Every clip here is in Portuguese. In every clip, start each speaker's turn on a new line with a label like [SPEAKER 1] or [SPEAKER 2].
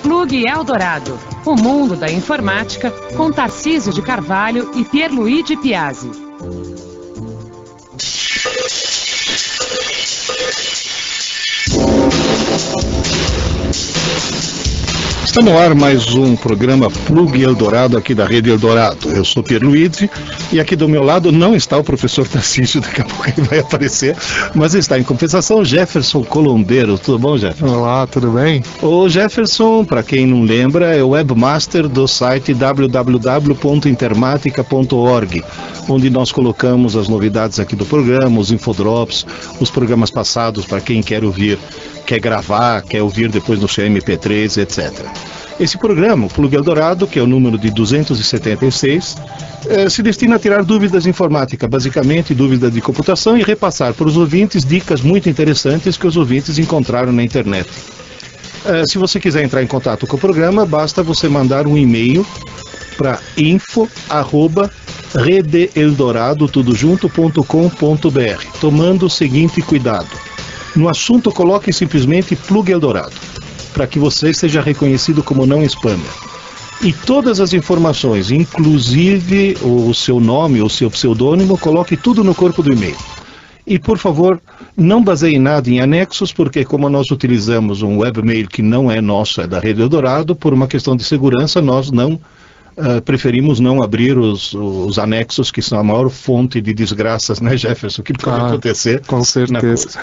[SPEAKER 1] Plug Eldorado, o mundo da informática, com Tarcísio de Carvalho e Pierluigi Piazzi.
[SPEAKER 2] Está no ar mais um programa Plug Eldorado aqui da Rede Eldorado. Eu sou Pierluigi e aqui do meu lado não está o professor Tarcísio, daqui a pouco ele vai aparecer, mas está em compensação Jefferson Colombeiro. Tudo bom, Jefferson?
[SPEAKER 3] Olá, tudo bem?
[SPEAKER 2] O Jefferson, para quem não lembra, é o webmaster do site www.intermatica.org, onde nós colocamos as novidades aqui do programa, os infodrops, os programas passados para quem quer ouvir, quer gravar, quer ouvir depois no seu MP3, etc. Esse programa, o Plug Eldorado, que é o número de 276, se destina a tirar dúvidas de informática, basicamente dúvidas de computação, e repassar para os ouvintes dicas muito interessantes que os ouvintes encontraram na internet. Se você quiser entrar em contato com o programa, basta você mandar um e-mail para info@redeeldorado.com.br, tomando o seguinte cuidado. No assunto, coloque simplesmente Plug Eldorado, para que você seja reconhecido como não spammer. E todas as informações, inclusive o seu nome, o seu pseudônimo, coloque tudo no corpo do e-mail. E, por favor, não baseie nada em anexos, porque como nós utilizamos um webmail que não é nosso, é da Rede Eldorado, por uma questão de segurança, nós não preferimos não abrir os anexos, que são a maior fonte de desgraças, né, Jefferson? O que pode acontecer?
[SPEAKER 3] Com certeza.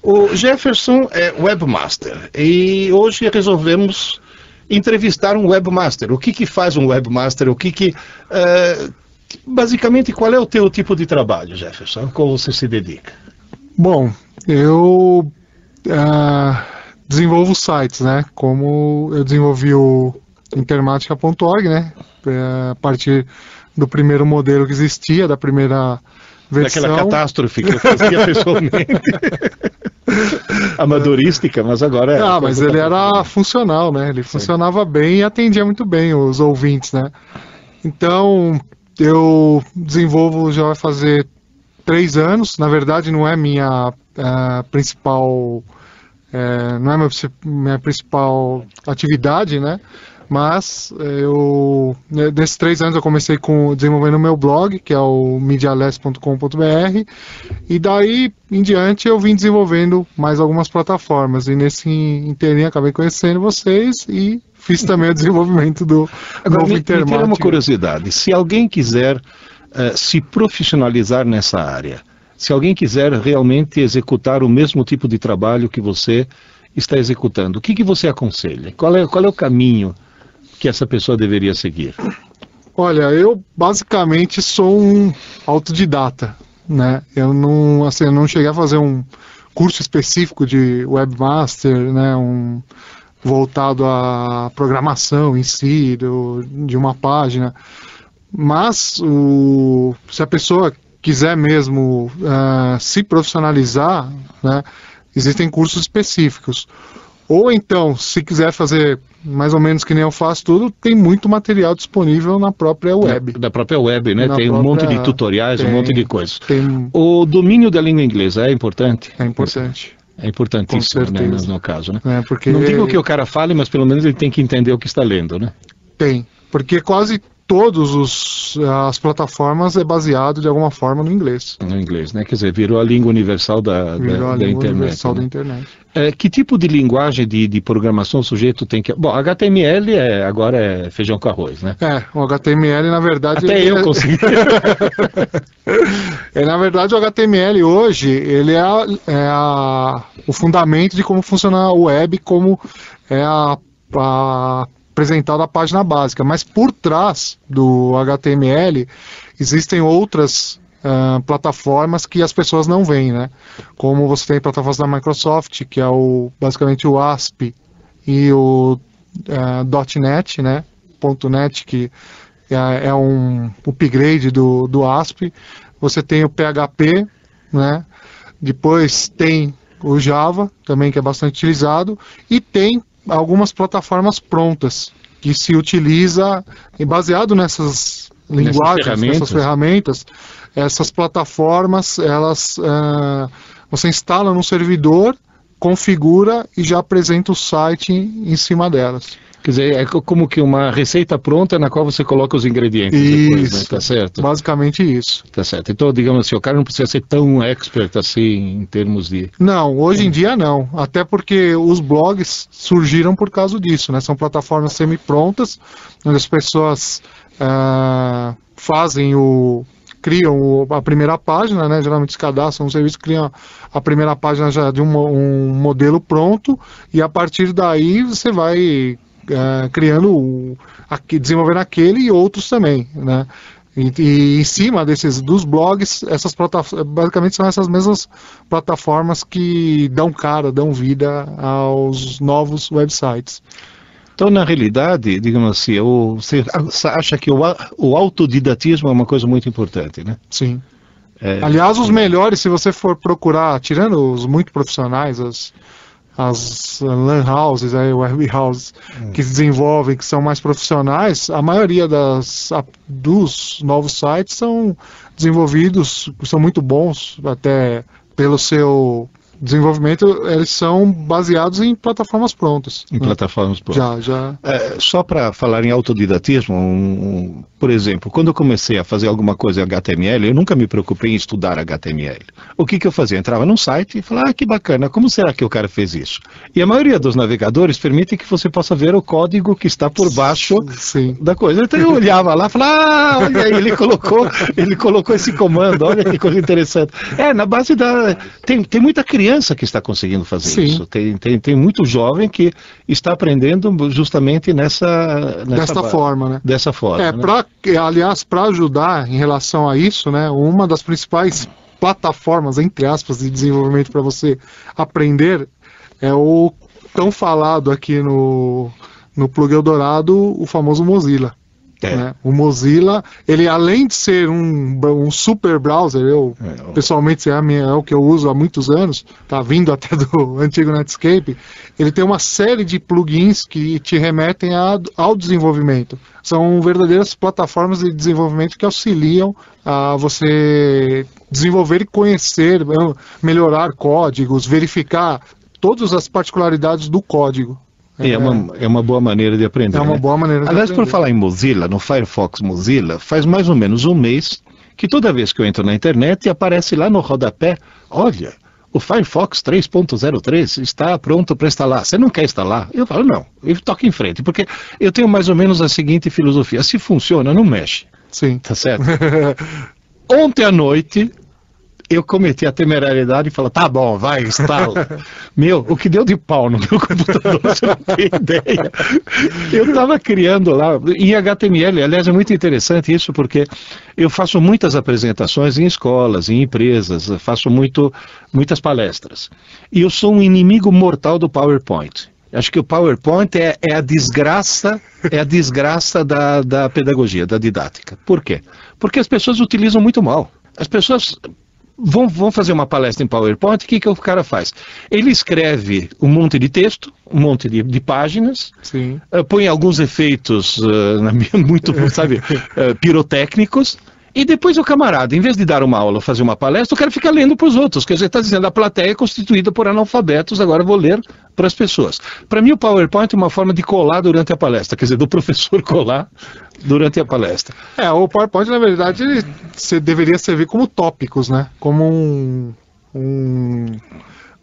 [SPEAKER 2] O Jefferson é webmaster e hoje resolvemos entrevistar um webmaster. O que faz um webmaster? Basicamente, qual é o teu tipo de trabalho, Jefferson? Como você se dedica?
[SPEAKER 3] Bom, eu desenvolvo sites, né? Como eu desenvolvi o Intermatica.org, né? A partir do primeiro modelo que existia, da primeira versão.
[SPEAKER 2] Daquela catástrofe que eu fazia pessoalmente. Amadorística, mas agora é...
[SPEAKER 3] mas ele era funcional, né? Ele funcionava bem e atendia muito bem os ouvintes, né? Então, eu desenvolvo, já vai fazer 3 anos. Na verdade, não é minha principal... não é minha principal atividade, né? Mas nesses 3 anos eu comecei desenvolvendo o meu blog, que é o medialess.com.br, e daí em diante eu vim desenvolvendo mais algumas plataformas, e nesse inteirinho acabei conhecendo vocês e fiz também o desenvolvimento do novo Intermatica.
[SPEAKER 2] Me tira uma curiosidade, se alguém quiser se profissionalizar nessa área, se alguém quiser realmente executar o mesmo tipo de trabalho que você está executando, o que você aconselha? Qual é o caminho que essa pessoa deveria seguir?
[SPEAKER 3] Olha, eu basicamente sou um autodidata, né? Eu não cheguei a fazer um curso específico de webmaster, né? Voltado à programação em si, de uma página. Mas se a pessoa quiser mesmo se profissionalizar, né? Existem cursos específicos. Ou então, se quiser fazer mais ou menos que nem eu faço tudo, tem muito material disponível na própria web.
[SPEAKER 2] Da própria web, né? Tem um monte de tutoriais, um monte de coisas.
[SPEAKER 3] Tem...
[SPEAKER 2] O domínio da língua inglesa é importante?
[SPEAKER 3] É importante.
[SPEAKER 2] É importantíssimo, né, no caso, né?
[SPEAKER 3] Porque...
[SPEAKER 2] Não digo que o cara fale, mas pelo menos ele tem que entender o que está lendo, né?
[SPEAKER 3] Tem, porque quase todas as plataformas é baseado de alguma forma no inglês.
[SPEAKER 2] No inglês, né? Quer dizer, virou a língua universal da internet. Que tipo de linguagem de programação o sujeito tem que... Bom, HTML agora é feijão com arroz, né?
[SPEAKER 3] O HTML, na verdade...
[SPEAKER 2] Até eu consegui.
[SPEAKER 3] Na verdade, o HTML hoje, ele é o fundamento de como funciona a web, como é apresentado a página básica, mas por trás do HTML existem outras plataformas que as pessoas não veem, né? Como você tem plataformas da Microsoft, que é basicamente o ASP e o .NET, né? .NET, que é um upgrade do ASP. Você tem o PHP, né? Depois tem o Java, também, que é bastante utilizado, e tem algumas plataformas prontas que se utiliza, e baseado nessas linguagens, nessas ferramentas, essas plataformas, elas você instala num servidor configura e já apresenta o site em cima delas.
[SPEAKER 2] Quer dizer, é como que uma receita pronta na qual você coloca os ingredientes depois, né? Tá certo?
[SPEAKER 3] Basicamente isso.
[SPEAKER 2] Tá certo. Então, digamos assim, o cara não precisa ser tão expert assim em termos de...
[SPEAKER 3] Não, hoje em dia não. Até porque os blogs surgiram por causa disso, né? São plataformas semi-prontas, onde as pessoas criam a primeira página, né? Geralmente se cadastram no serviço, criam a primeira página já de um modelo pronto, e a partir daí você vai desenvolvendo aquele e outros também, né? E em cima dos blogs, essas plataformas, basicamente são essas mesmas plataformas que dão vida aos novos websites.
[SPEAKER 2] Então, na realidade, digamos assim, você acha que o autodidatismo é uma coisa muito importante, né?
[SPEAKER 3] Sim. Aliás, os melhores, se você for procurar, tirando os muito profissionais, as LAN houses, web houses que se desenvolvem, que são mais profissionais, a maioria dos novos sites são desenvolvidos, são muito bons, até pelo seu desenvolvimento, eles são baseados em plataformas prontas.
[SPEAKER 2] Em plataformas prontas.
[SPEAKER 3] Já.
[SPEAKER 2] Só para falar em autodidatismo, por exemplo, quando eu comecei a fazer alguma coisa em HTML, eu nunca me preocupei em estudar HTML. O que eu fazia? Eu entrava num site e falava, que bacana, como será que o cara fez isso? E a maioria dos navegadores permite que você possa ver o código que está por baixo da coisa. Então eu olhava lá e falava, olha aí, ele colocou esse comando, olha que coisa interessante. Na base tem muita criança que está conseguindo fazer isso. Tem muito jovem que está aprendendo justamente
[SPEAKER 3] dessa forma, né?
[SPEAKER 2] Dessa forma.
[SPEAKER 3] Aliás, para ajudar em relação a isso, né, uma das principais plataformas, entre aspas, de desenvolvimento para você aprender é o tão falado aqui no Plug Eldorado, o famoso Mozilla. Né? O Mozilla, ele além de ser um super browser, pessoalmente é o que eu uso há muitos anos, tá vindo até do antigo Netscape, ele tem uma série de plugins que te remetem ao desenvolvimento. São verdadeiras plataformas de desenvolvimento que auxiliam a você desenvolver e conhecer, melhorar códigos, verificar todas as particularidades do código.
[SPEAKER 2] É uma boa maneira de aprender.
[SPEAKER 3] É uma boa maneira de
[SPEAKER 2] Aliás,
[SPEAKER 3] aprender.
[SPEAKER 2] por falar em Mozilla, no Firefox Mozilla, faz mais ou menos um mês que toda vez que eu entro na internet aparece lá no rodapé, olha, o Firefox 3.03 está pronto para instalar. Você não quer instalar? Eu falo, não, eu toco em frente, porque eu tenho mais ou menos a seguinte filosofia, se funciona, não mexe.
[SPEAKER 3] Sim.
[SPEAKER 2] Tá certo? Ontem à noite eu cometi a temerariedade e falei, tá bom, vai, instala. O que deu de pau no meu computador, você não tem ideia. Eu estava criando lá, em HTML, aliás, é muito interessante isso, porque eu faço muitas apresentações em escolas, em empresas, faço muitas palestras. E eu sou um inimigo mortal do PowerPoint. Acho que o PowerPoint é a desgraça da pedagogia, da didática. Por quê? Porque as pessoas utilizam muito mal. As pessoas vão fazer uma palestra em PowerPoint, o que o cara faz? Ele escreve um monte de texto, um monte de páginas, põe alguns efeitos muito, pirotécnicos, e depois o camarada, em vez de dar uma aula, fazer uma palestra, o cara fica lendo para os outros, quer dizer, está dizendo, a plateia é constituída por analfabetos, agora vou ler para as pessoas. Para mim o PowerPoint é uma forma de colar durante a palestra, quer dizer, do professor colar durante a palestra.
[SPEAKER 3] O PowerPoint, na verdade, ele deveria servir como tópicos, né? Como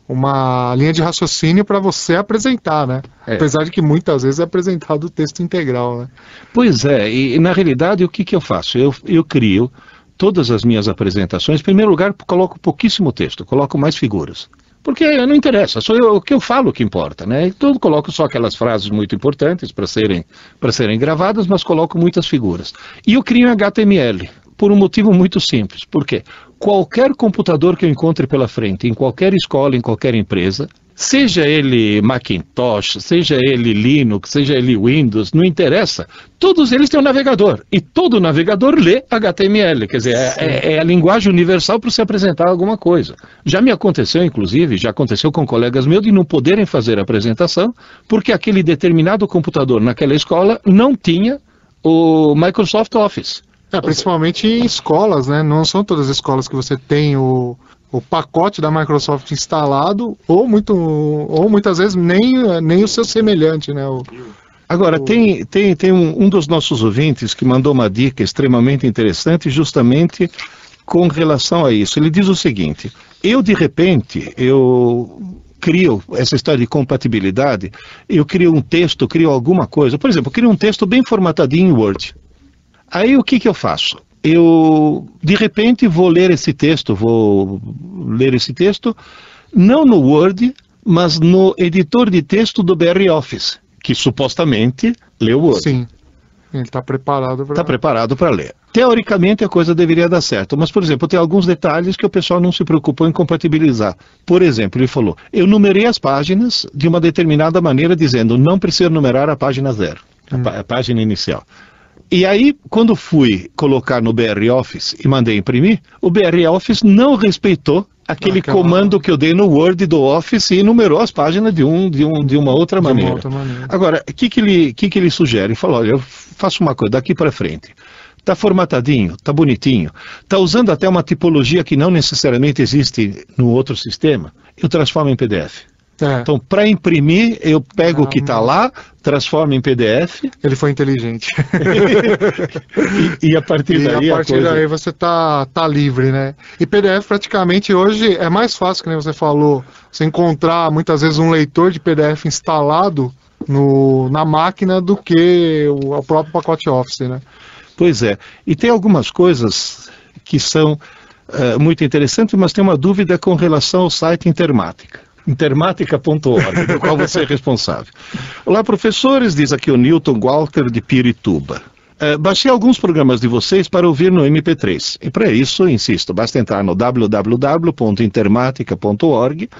[SPEAKER 3] uma linha de raciocínio para você apresentar, né? Apesar de que muitas vezes é apresentado o texto integral, né?
[SPEAKER 2] Pois é, e na realidade o que eu faço? Eu crio todas as minhas apresentações, em primeiro lugar coloco pouquíssimo texto, coloco mais figuras. Porque não interessa, o que eu falo que importa, né? Então eu coloco só aquelas frases muito importantes para serem gravadas, mas coloco muitas figuras. E eu crio em HTML, por um motivo muito simples. Por quê? Qualquer computador que eu encontre pela frente, em qualquer escola, em qualquer empresa, seja ele Macintosh, seja ele Linux, seja ele Windows, não interessa, todos eles têm um navegador, e todo navegador lê HTML, quer dizer, é a linguagem universal para se apresentar alguma coisa. Já me aconteceu, inclusive, já aconteceu com colegas meus de não poderem fazer a apresentação, porque aquele determinado computador naquela escola não tinha o Microsoft Office.
[SPEAKER 3] Principalmente em escolas, né? Não são todas as escolas que você tem o pacote da Microsoft instalado, ou muitas vezes nem o seu semelhante, né?
[SPEAKER 2] Agora, tem um dos nossos ouvintes que mandou uma dica extremamente interessante justamente com relação a isso. Ele diz o seguinte: de repente, eu crio essa história de compatibilidade, eu crio um texto, crio alguma coisa. Por exemplo, eu crio um texto bem formatadinho em Word. Aí o que eu faço? Eu, de repente, vou ler esse texto, não no Word, mas no editor de texto do BR Office, que supostamente lê o Word.
[SPEAKER 3] Sim, ele está preparado para...
[SPEAKER 2] Está preparado para ler. Teoricamente a coisa deveria dar certo, mas, por exemplo, tem alguns detalhes que o pessoal não se preocupou em compatibilizar. Por exemplo, ele falou, eu numerei as páginas de uma determinada maneira, dizendo, não precisa numerar a página 0, a página inicial. E aí, quando fui colocar no BR Office e mandei imprimir, o BR Office não respeitou aquele comando que eu dei no Word do Office e numerou as páginas de uma outra maneira. Agora, o que ele sugere? Ele falou, olha, eu faço uma coisa, daqui para frente. Está formatadinho, está bonitinho, está usando até uma tipologia que não necessariamente existe no outro sistema, eu transformo em PDF. Então, para imprimir, eu pego o que está lá, transformo em PDF.
[SPEAKER 3] Ele foi inteligente.
[SPEAKER 2] e a partir daí
[SPEAKER 3] você tá livre, né? E PDF praticamente hoje é mais fácil, como você falou, você encontrar muitas vezes um leitor de PDF instalado na máquina do que o próprio pacote Office, né?
[SPEAKER 2] Pois é. E tem algumas coisas que são muito interessantes, mas tem uma dúvida com relação ao site Intermática. Intermática.org, do qual você é responsável. Olá, professores, diz aqui o Newton Walter de Pirituba. Baixei alguns programas de vocês para ouvir no MP3. E para isso, insisto, basta entrar no www.intermatica.org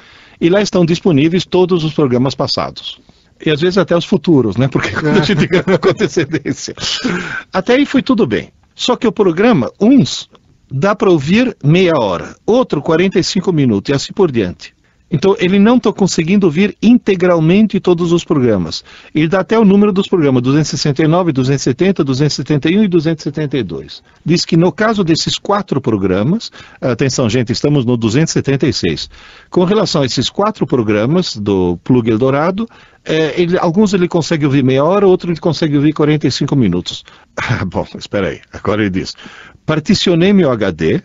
[SPEAKER 2] e lá estão disponíveis todos os programas passados. E às vezes até os futuros, né? Porque quando a gente grava com antecedência. Até aí foi tudo bem. Só que o programa, uns, dá para ouvir meia hora, outro 45 minutos e assim por diante. Então, ele não está conseguindo ouvir integralmente todos os programas. Ele dá até o número dos programas, 269, 270, 271 e 272. Diz que no caso desses 4 programas, atenção gente, estamos no 276. Com relação a esses 4 programas do Plug Eldorado, alguns ele consegue ouvir meia hora, outros ele consegue ouvir 45 minutos. Bom, espera aí, agora ele diz, particionei meu HD,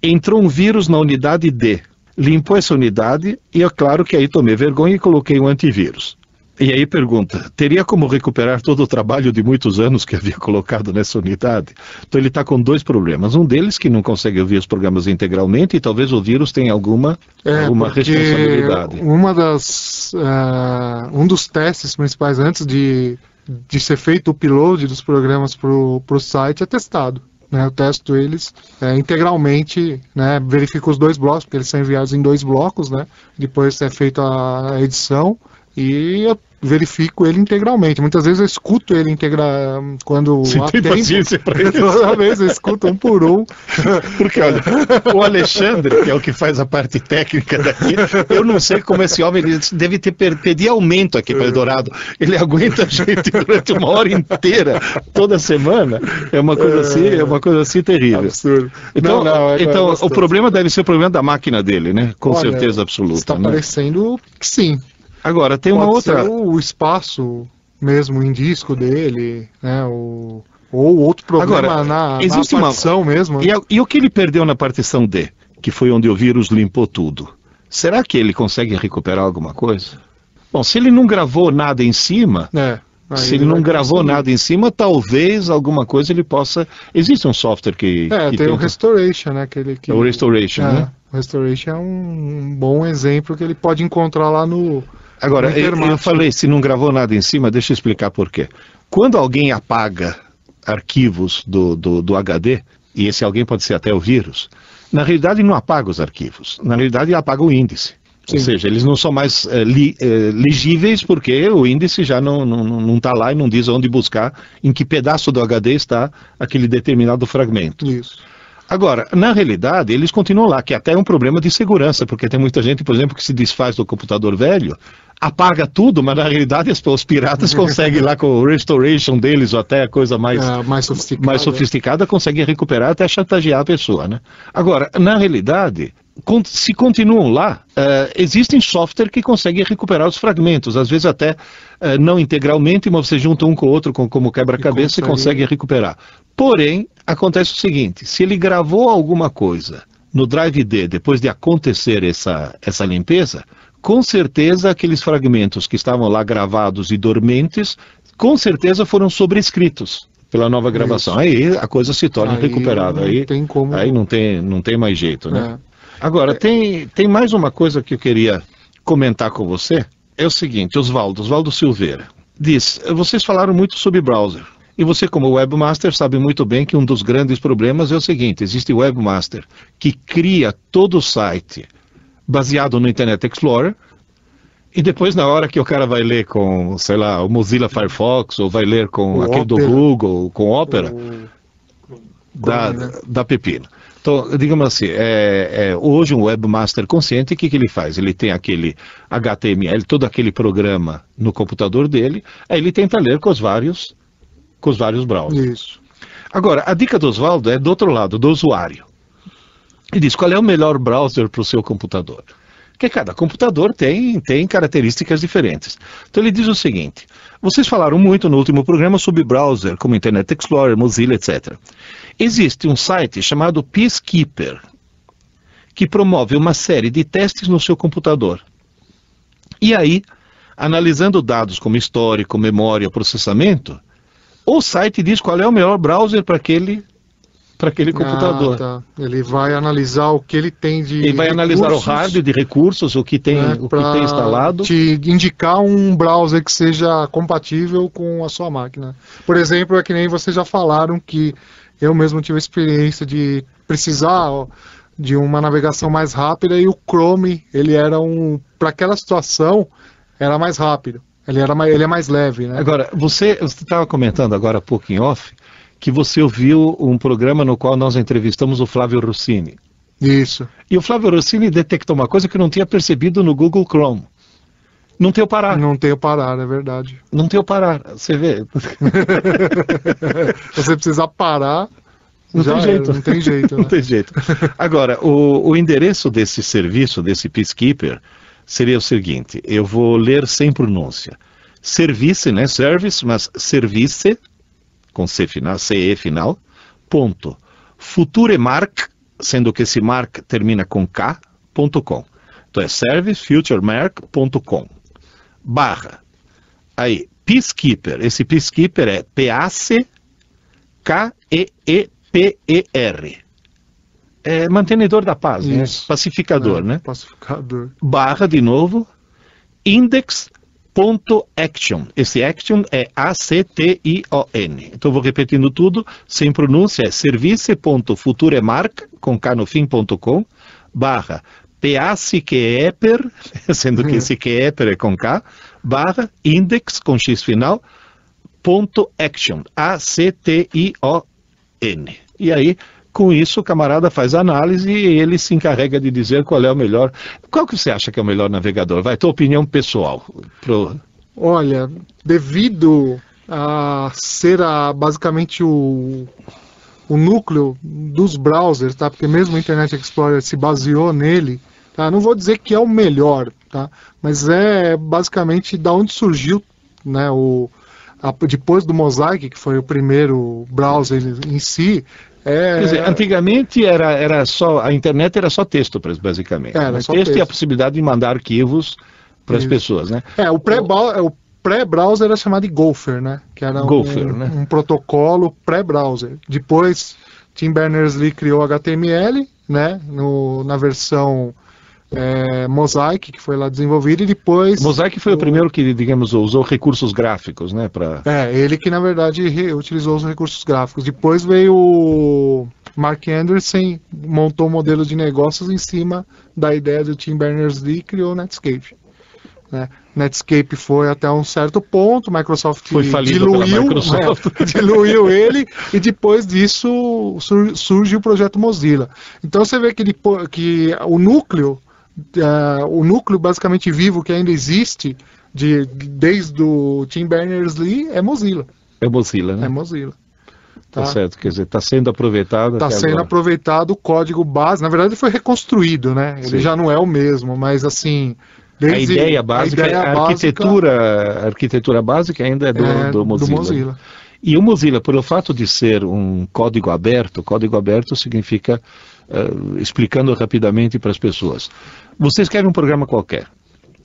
[SPEAKER 2] entrou um vírus na unidade D. Limpou essa unidade e é claro que aí tomei vergonha e coloquei um antivírus. E aí pergunta, teria como recuperar todo o trabalho de muitos anos que havia colocado nessa unidade? Então ele está com 2 problemas. Um deles que não consegue ouvir os programas integralmente e talvez o vírus tenha alguma responsabilidade.
[SPEAKER 3] Um dos testes principais antes de ser feito o upload dos programas para o site é testado. Né, eu testo eles integralmente, né, verifico os 2 blocos, porque eles são enviados em 2 blocos, né, depois é feita a edição e eu verifico ele integralmente. Muitas vezes eu escuto ele quando
[SPEAKER 2] você tem paciência para isso?
[SPEAKER 3] Toda vez eu escuto um por um.
[SPEAKER 2] Porque olha, o Alexandre, que é o que faz a parte técnica daqui, eu não sei como esse homem, ele deve pedir aumento aqui para Eldorado. Ele aguenta a gente durante uma hora inteira, toda semana. É uma coisa assim terrível.
[SPEAKER 3] Absurdo.
[SPEAKER 2] Então, então o problema deve ser o problema da máquina dele, né? Com certeza absoluta.
[SPEAKER 3] Está parecendo que sim.
[SPEAKER 2] Agora, tem uma outra...
[SPEAKER 3] o espaço mesmo em disco dele, né, ou outro problema
[SPEAKER 2] agora,
[SPEAKER 3] na
[SPEAKER 2] existe
[SPEAKER 3] partição mesmo.
[SPEAKER 2] E o que ele perdeu na partição D, que foi onde o vírus limpou tudo? Será que ele consegue recuperar alguma coisa? Bom, se ele não gravou nada em cima... nada em cima, talvez alguma coisa ele possa... Existe um software que
[SPEAKER 3] tem o Restoration, né?
[SPEAKER 2] O Restoration, né?
[SPEAKER 3] O Restoration é um bom exemplo que ele pode encontrar lá no...
[SPEAKER 2] Agora, eu falei, se não gravou nada em cima, deixa eu explicar por quê. Quando alguém apaga arquivos do HD, e esse alguém pode ser até o vírus, na realidade não apaga os arquivos, na realidade apaga o índice. Sim. Ou seja, eles não são mais legíveis porque o índice já não está lá e não diz onde buscar, em que pedaço do HD está aquele determinado fragmento.
[SPEAKER 3] Isso.
[SPEAKER 2] Agora, na realidade, eles continuam lá, que até é um problema de segurança, porque tem muita gente, por exemplo, que se desfaz do computador velho, apaga tudo, mas na realidade os piratas conseguem lá com o restoration deles, ou até a coisa mais sofisticada, conseguem recuperar até chantagear a pessoa, né? Agora, na realidade, se continuam lá, existem software que conseguem recuperar os fragmentos, às vezes até não integralmente, mas você junta um com o outro como quebra-cabeça e consegue recuperar. Porém, acontece o seguinte, se ele gravou alguma coisa no Drive D depois de acontecer essa limpeza, com certeza aqueles fragmentos que estavam lá gravados e dormentes, com certeza foram sobrescritos pela nova gravação. Aí a coisa se torna irrecuperável. Aí não tem mais jeito, né? Agora, tem mais uma coisa que eu queria comentar com você. É o seguinte, Oswaldo Silveira diz, vocês falaram muito sobre browser. E você, como webmaster, sabe muito bem que um dos grandes problemas é o seguinte, existe webmaster que cria todo o site baseado no Internet Explorer, e depois na hora que o cara vai ler com, sei lá, o Mozilla Firefox, ou vai ler com aquele do Google, com Opera, dá pepino. Então, digamos assim, hoje um webmaster consciente, o que ele faz? Ele tem aquele HTML, todo aquele programa no computador dele, aí ele tenta ler com os vários browsers. Isso. Agora, a dica do Oswaldo é do outro lado, do usuário. Ele diz, qual é o melhor browser para o seu computador? Porque cada computador tem características diferentes. Então ele diz o seguinte, vocês falaram muito no último programa sobre browser, como Internet Explorer, Mozilla, etc. Existe um site chamado Peacekeeper, que promove uma série de testes no seu computador. E aí, analisando dados como histórico, memória, processamento, o site diz qual é o melhor browser para aquele computador.
[SPEAKER 3] Tá. Ele vai analisar o que ele tem de
[SPEAKER 2] Ele vai analisar o hardware de recursos, o que tem instalado.
[SPEAKER 3] Te indicar um browser que seja compatível com a sua máquina. Por exemplo, é que nem vocês já falaram que eu mesmo tive a experiência de precisar de uma navegação mais rápida e o Chrome, ele era para aquela situação, era mais rápido. Ele é mais leve, né?
[SPEAKER 2] Agora, você estava comentando agora há pouco em off, que você ouviu um programa no qual nós entrevistamos o Flávio Rossini.
[SPEAKER 3] Isso.
[SPEAKER 2] E o Flávio Rossini detectou uma coisa que eu não tinha percebido no Google Chrome. Não tem o parar.
[SPEAKER 3] Não tem o parar, é verdade.
[SPEAKER 2] Não tem o parar, você vê.
[SPEAKER 3] Você precisa parar,
[SPEAKER 2] não tem jeito.
[SPEAKER 3] Não tem jeito.
[SPEAKER 2] Não tem jeito. Agora, o endereço desse serviço, desse Peacekeeper, seria o seguinte, eu vou ler sem pronúncia. Service, né? Service, mas service, com C final, CE final, ponto. Futuremark, sendo que esse mark termina com K.com. Então é servicefuturemark.com. Barra. Aí, Peacekeeper. Esse Peacekeeper é P-A-C-K-E-E-P-E-R. É mantenedor da paz, né? Pacificador, né?
[SPEAKER 3] Pacificador.
[SPEAKER 2] Barra, de novo, index.action. Esse action é A-C-T-I-O-N. Então vou repetindo tudo, sem pronúncia, é service.futuremark, com K no fim.com, barra Peacekeeper, sendo que esse Keeper é com K, barra index, com X final, ponto action, A-C-T-I-O-N. E aí, com isso, o camarada faz análise e ele se encarrega de dizer qual é o melhor. Qual que você acha que é o melhor navegador? Vai, tua opinião pessoal.
[SPEAKER 3] Olha, devido a ser basicamente o núcleo dos browsers, tá? Porque mesmo o Internet Explorer se baseou nele, tá? Não vou dizer que é o melhor, tá? Mas é basicamente da onde surgiu, né, depois do Mosaic, que foi o primeiro browser em si.
[SPEAKER 2] Quer dizer, antigamente era só, a internet era só texto, basicamente.
[SPEAKER 3] Era só
[SPEAKER 2] texto e a possibilidade de mandar arquivos para as pessoas, né?
[SPEAKER 3] O pré-browser era chamado de Gopher, né? Que era um protocolo pré-browser. Depois, Tim Berners-Lee criou HTML, né? Na versão Mosaic, que foi lá desenvolvido, e depois...
[SPEAKER 2] Mosaic foi o primeiro que, digamos, usou recursos gráficos, né?
[SPEAKER 3] Ele que, na verdade, utilizou os recursos gráficos. Depois veio o Mark Anderson, montou um modelo de negócios em cima da ideia do Tim Berners-Lee e criou o Netscape. Né? Netscape foi até um certo ponto, Microsoft diluiu ele, e depois disso surge o projeto Mozilla. Então você vê que o núcleo basicamente vivo que ainda existe desde o Tim Berners-Lee é Mozilla.
[SPEAKER 2] É Mozilla, né?
[SPEAKER 3] É Mozilla.
[SPEAKER 2] Tá certo, quer dizer, está sendo aproveitado.
[SPEAKER 3] Está sendo
[SPEAKER 2] agora
[SPEAKER 3] aproveitado o código base. Na verdade, ele foi reconstruído, né? Ele
[SPEAKER 2] Sim.
[SPEAKER 3] já não é o mesmo, mas assim.
[SPEAKER 2] A ideia básica, a arquitetura básica ainda é do Mozilla. E o Mozilla, pelo fato de ser um código aberto significa, explicando rapidamente para as pessoas, você escreve um programa qualquer,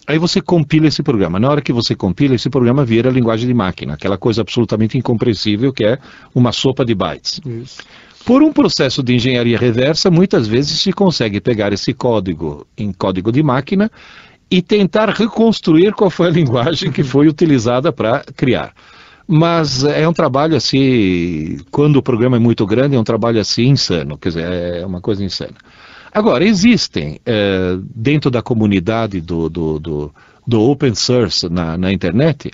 [SPEAKER 2] aí você compila esse programa. Na hora que você compila, esse programa vira linguagem de máquina, aquela coisa absolutamente incompreensível que é uma sopa de bytes.
[SPEAKER 3] Isso.
[SPEAKER 2] Por um processo de engenharia reversa, muitas vezes se consegue pegar esse código em código de máquina e tentar reconstruir qual foi a linguagem que foi utilizada para criar. Mas é um trabalho assim, quando o programa é muito grande, é um trabalho assim insano, quer dizer, é uma coisa insana. Agora, existem, dentro da comunidade do open source na internet,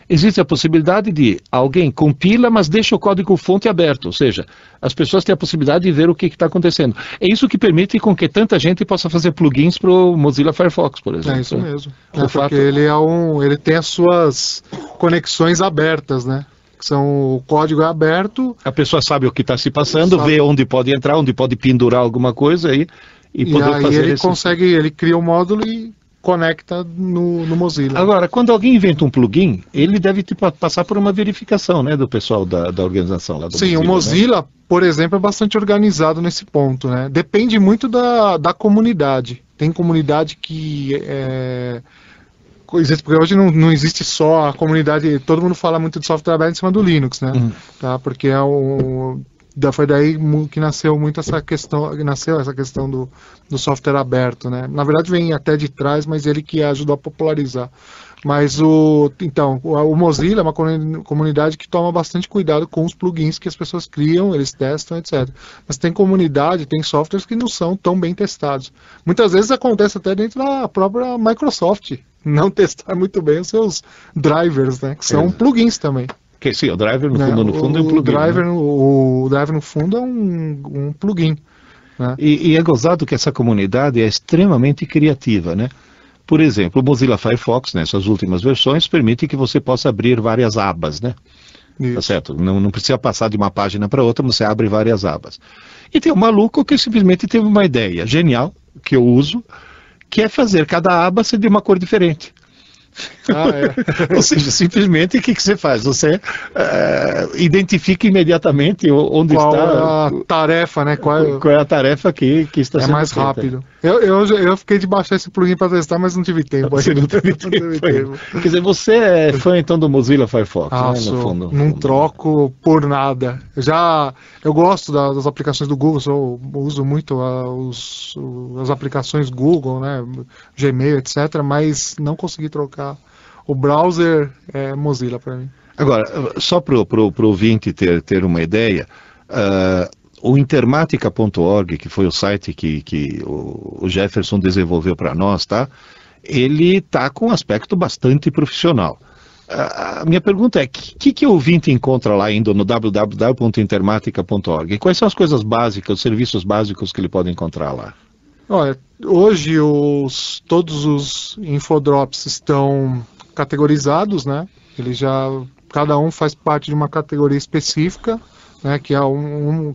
[SPEAKER 2] existe a possibilidade de alguém compila, mas deixa o código-fonte aberto, ou seja, as pessoas têm a possibilidade de ver o que está acontecendo. É isso que permite com que tanta gente possa fazer plugins para o Mozilla Firefox, por exemplo.
[SPEAKER 3] É isso mesmo.
[SPEAKER 2] Porque
[SPEAKER 3] ele tem as suas conexões abertas, né? Que são, o código é aberto.
[SPEAKER 2] A pessoa sabe o que está se passando, vê onde pode entrar, onde pode pendurar alguma coisa e poder
[SPEAKER 3] aí
[SPEAKER 2] fazer
[SPEAKER 3] ele cria um módulo e conecta no Mozilla.
[SPEAKER 2] Agora, quando alguém inventa um plugin, ele deve passar por uma verificação, né, do pessoal da organização lá do
[SPEAKER 3] Sim,
[SPEAKER 2] Mozilla,
[SPEAKER 3] o Mozilla, né? Por exemplo, é bastante organizado nesse ponto, né? Depende muito da comunidade. Tem comunidade que porque hoje não existe só a comunidade, todo mundo fala muito de software aberto em cima do Linux, né? Tá? Porque foi daí que nasceu essa questão do software aberto, né? Na verdade vem até de trás, mas ele que ajudou a popularizar. Mas o Mozilla é uma comunidade que toma bastante cuidado com os plugins que as pessoas criam, eles testam, etc. Mas tem comunidade, tem softwares que não são tão bem testados. Muitas vezes acontece até dentro da própria Microsoft não testar muito bem os seus drivers, né? Que são plugins também.
[SPEAKER 2] Sim, o driver no fundo é um plugin. O
[SPEAKER 3] driver no fundo é um plugin. Né?
[SPEAKER 2] E é gozado que essa comunidade é extremamente criativa, né? Por exemplo, o Mozilla Firefox, nessas últimas versões, permite que você possa abrir várias abas, né? Tá certo? Não precisa passar de uma página para outra, você abre várias abas. E tem um maluco que simplesmente teve uma ideia genial, que eu uso, que é fazer cada aba ser de uma cor diferente. Ou seja, simplesmente o que você faz? Você identifica imediatamente onde
[SPEAKER 3] qual
[SPEAKER 2] está
[SPEAKER 3] é a tarefa, né? Qual
[SPEAKER 2] é a tarefa que está sendo
[SPEAKER 3] mais
[SPEAKER 2] feita.
[SPEAKER 3] rápido. Eu fiquei de baixar esse plugin para testar, mas não tive tempo.
[SPEAKER 2] Você não teve tempo. Quer dizer, você é fã então do Mozilla Firefox, né? No fundo.
[SPEAKER 3] Não troco por nada. Eu gosto das aplicações do Google, eu uso muito as aplicações Google, né? Gmail, etc. Mas não consegui trocar. O browser é Mozilla para mim.
[SPEAKER 2] Agora, só para o ouvinte ter uma ideia, o intermatica.org, que foi o site que o Jefferson desenvolveu para nós, tá? Ele está com um aspecto bastante profissional. A minha pergunta é, o que o ouvinte encontra lá indo no www.intermatica.org? Quais são as coisas básicas, os serviços básicos que ele pode encontrar lá?
[SPEAKER 3] Olha, hoje todos os infodrops estão categorizados, né? Cada um faz parte de uma categoria específica, né? Que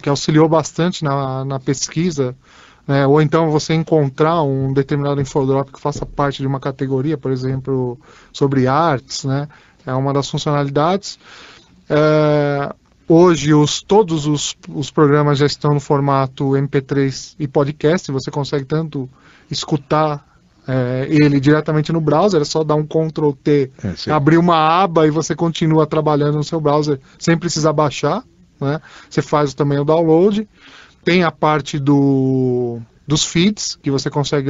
[SPEAKER 3] auxiliou bastante na pesquisa, né? Ou então você encontrar um determinado infodrop que faça parte de uma categoria, por exemplo, sobre artes, né? É uma das funcionalidades. Hoje todos os programas já estão no formato MP3 e podcast, você consegue tanto escutar ele diretamente no browser, é só dar um Ctrl+T, abrir uma aba e você continua trabalhando no seu browser sem precisar baixar, né? Você faz também o download. Tem a parte dos feeds, que você consegue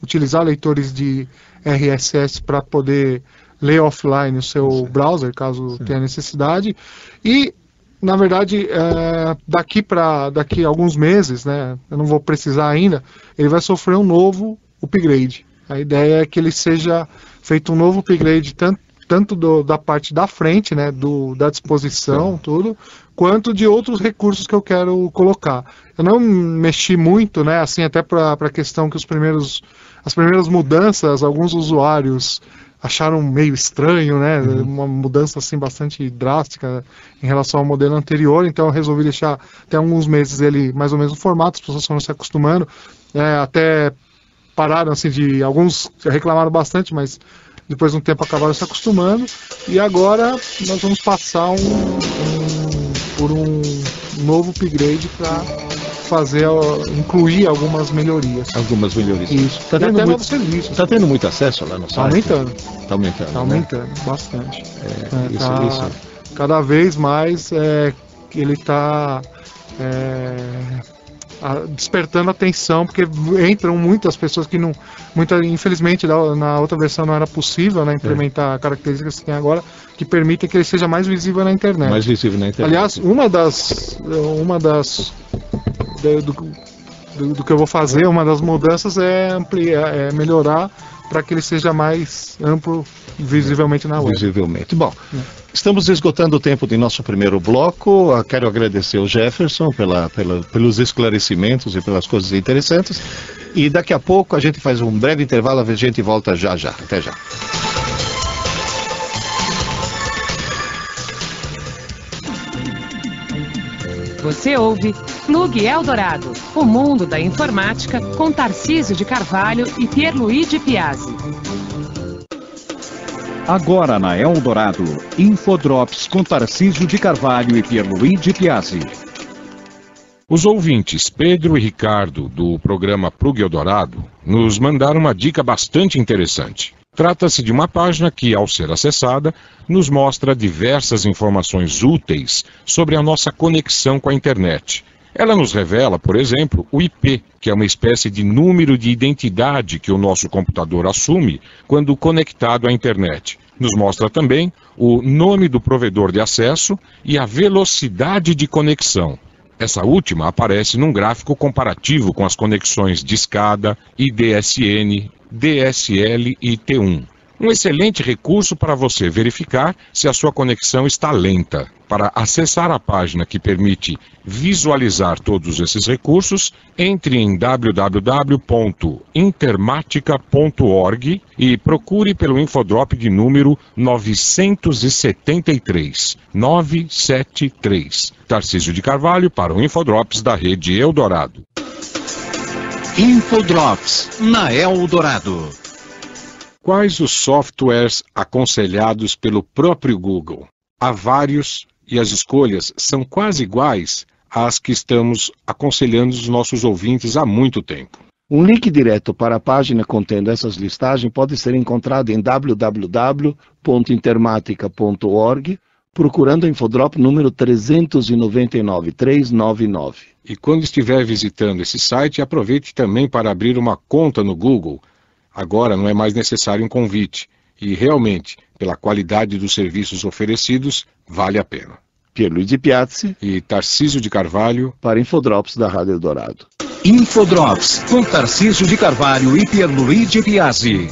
[SPEAKER 3] utilizar leitores de RSS para poder ler offline o seu browser, caso tenha necessidade. E, na verdade, daqui a alguns meses, né, eu não vou precisar ainda, ele vai sofrer um novo upgrade. A ideia é que ele seja feito um novo upgrade tanto da parte da frente, né, da disposição, tudo, quanto de outros recursos que eu quero colocar. Eu não mexi muito, né, assim, até para a questão que as primeiras mudanças, alguns usuários acharam meio estranho, né? Uma mudança assim bastante drástica em relação ao modelo anterior, então eu resolvi deixar até alguns meses ele mais ou menos no formato, as pessoas foram se acostumando, até pararam assim alguns reclamaram bastante, mas depois de um tempo acabaram se acostumando, e agora nós vamos passar por um novo upgrade para incluir algumas melhorias.
[SPEAKER 2] Algumas melhorias.
[SPEAKER 3] Isso.
[SPEAKER 2] Tá tendo
[SPEAKER 3] até
[SPEAKER 2] muito
[SPEAKER 3] novos serviços.
[SPEAKER 2] Tá tendo muito acesso lá no site?
[SPEAKER 3] Tá aumentando.
[SPEAKER 2] Tá aumentando.
[SPEAKER 3] Tá aumentando, bastante.
[SPEAKER 2] Isso.
[SPEAKER 3] Cada vez mais ele está despertando atenção, porque entram muitas pessoas que não... infelizmente, na outra versão não era possível, né, implementar características que tem agora, que permitem que ele seja mais visível na internet.
[SPEAKER 2] Mais visível na internet.
[SPEAKER 3] Aliás, uma das do que eu vou fazer, uma das mudanças é melhorar para que ele seja mais amplo visivelmente na web.
[SPEAKER 2] Visivelmente. Bom, estamos esgotando o tempo de nosso primeiro bloco. Quero agradecer ao Jefferson pelos esclarecimentos e pelas coisas interessantes. E daqui a pouco a gente faz um breve intervalo, a gente volta já. Até já.
[SPEAKER 1] Você ouve Plug Eldorado, o mundo da informática, com Tarcísio de Carvalho e Pierluigi Piazzi.
[SPEAKER 4] Agora na Eldorado, Infodrops com Tarcísio de Carvalho e Pierluigi Piazzi.
[SPEAKER 5] Os ouvintes Pedro e Ricardo, do programa Plug Eldorado, nos mandaram uma dica bastante interessante. Trata-se de uma página que, ao ser acessada, nos mostra diversas informações úteis sobre a nossa conexão com a internet. Ela nos revela, por exemplo, o IP, que é uma espécie de número de identidade que o nosso computador assume quando conectado à internet. Nos mostra também o nome do provedor de acesso e a velocidade de conexão. Essa última aparece num gráfico comparativo com as conexões de escada, IDSN, DSL e T1. Um excelente recurso para você verificar se a sua conexão está lenta. Para acessar a página que permite visualizar todos esses recursos, entre em www.intermatica.org e procure pelo Infodrop de número 973. Tarcísio de Carvalho para o Infodrops da rede Eldorado.
[SPEAKER 4] Infodrops na Eldorado.
[SPEAKER 5] Quais os softwares aconselhados pelo próprio Google? Há vários e as escolhas são quase iguais às que estamos aconselhando os nossos ouvintes há muito tempo.
[SPEAKER 2] Um link direto para a página contendo essas listagens pode ser encontrado em www.intermatica.org, procurando a Infodrop número 399.
[SPEAKER 5] E quando estiver visitando esse site, aproveite também para abrir uma conta no Google. Agora não é mais necessário um convite. E realmente, pela qualidade dos serviços oferecidos, vale a pena.
[SPEAKER 2] Pierluigi Piazzi
[SPEAKER 5] e Tarcísio de Carvalho
[SPEAKER 2] para Infodrops da Rádio Eldorado.
[SPEAKER 4] Infodrops com Tarcísio de Carvalho e Pierluigi Piazzi.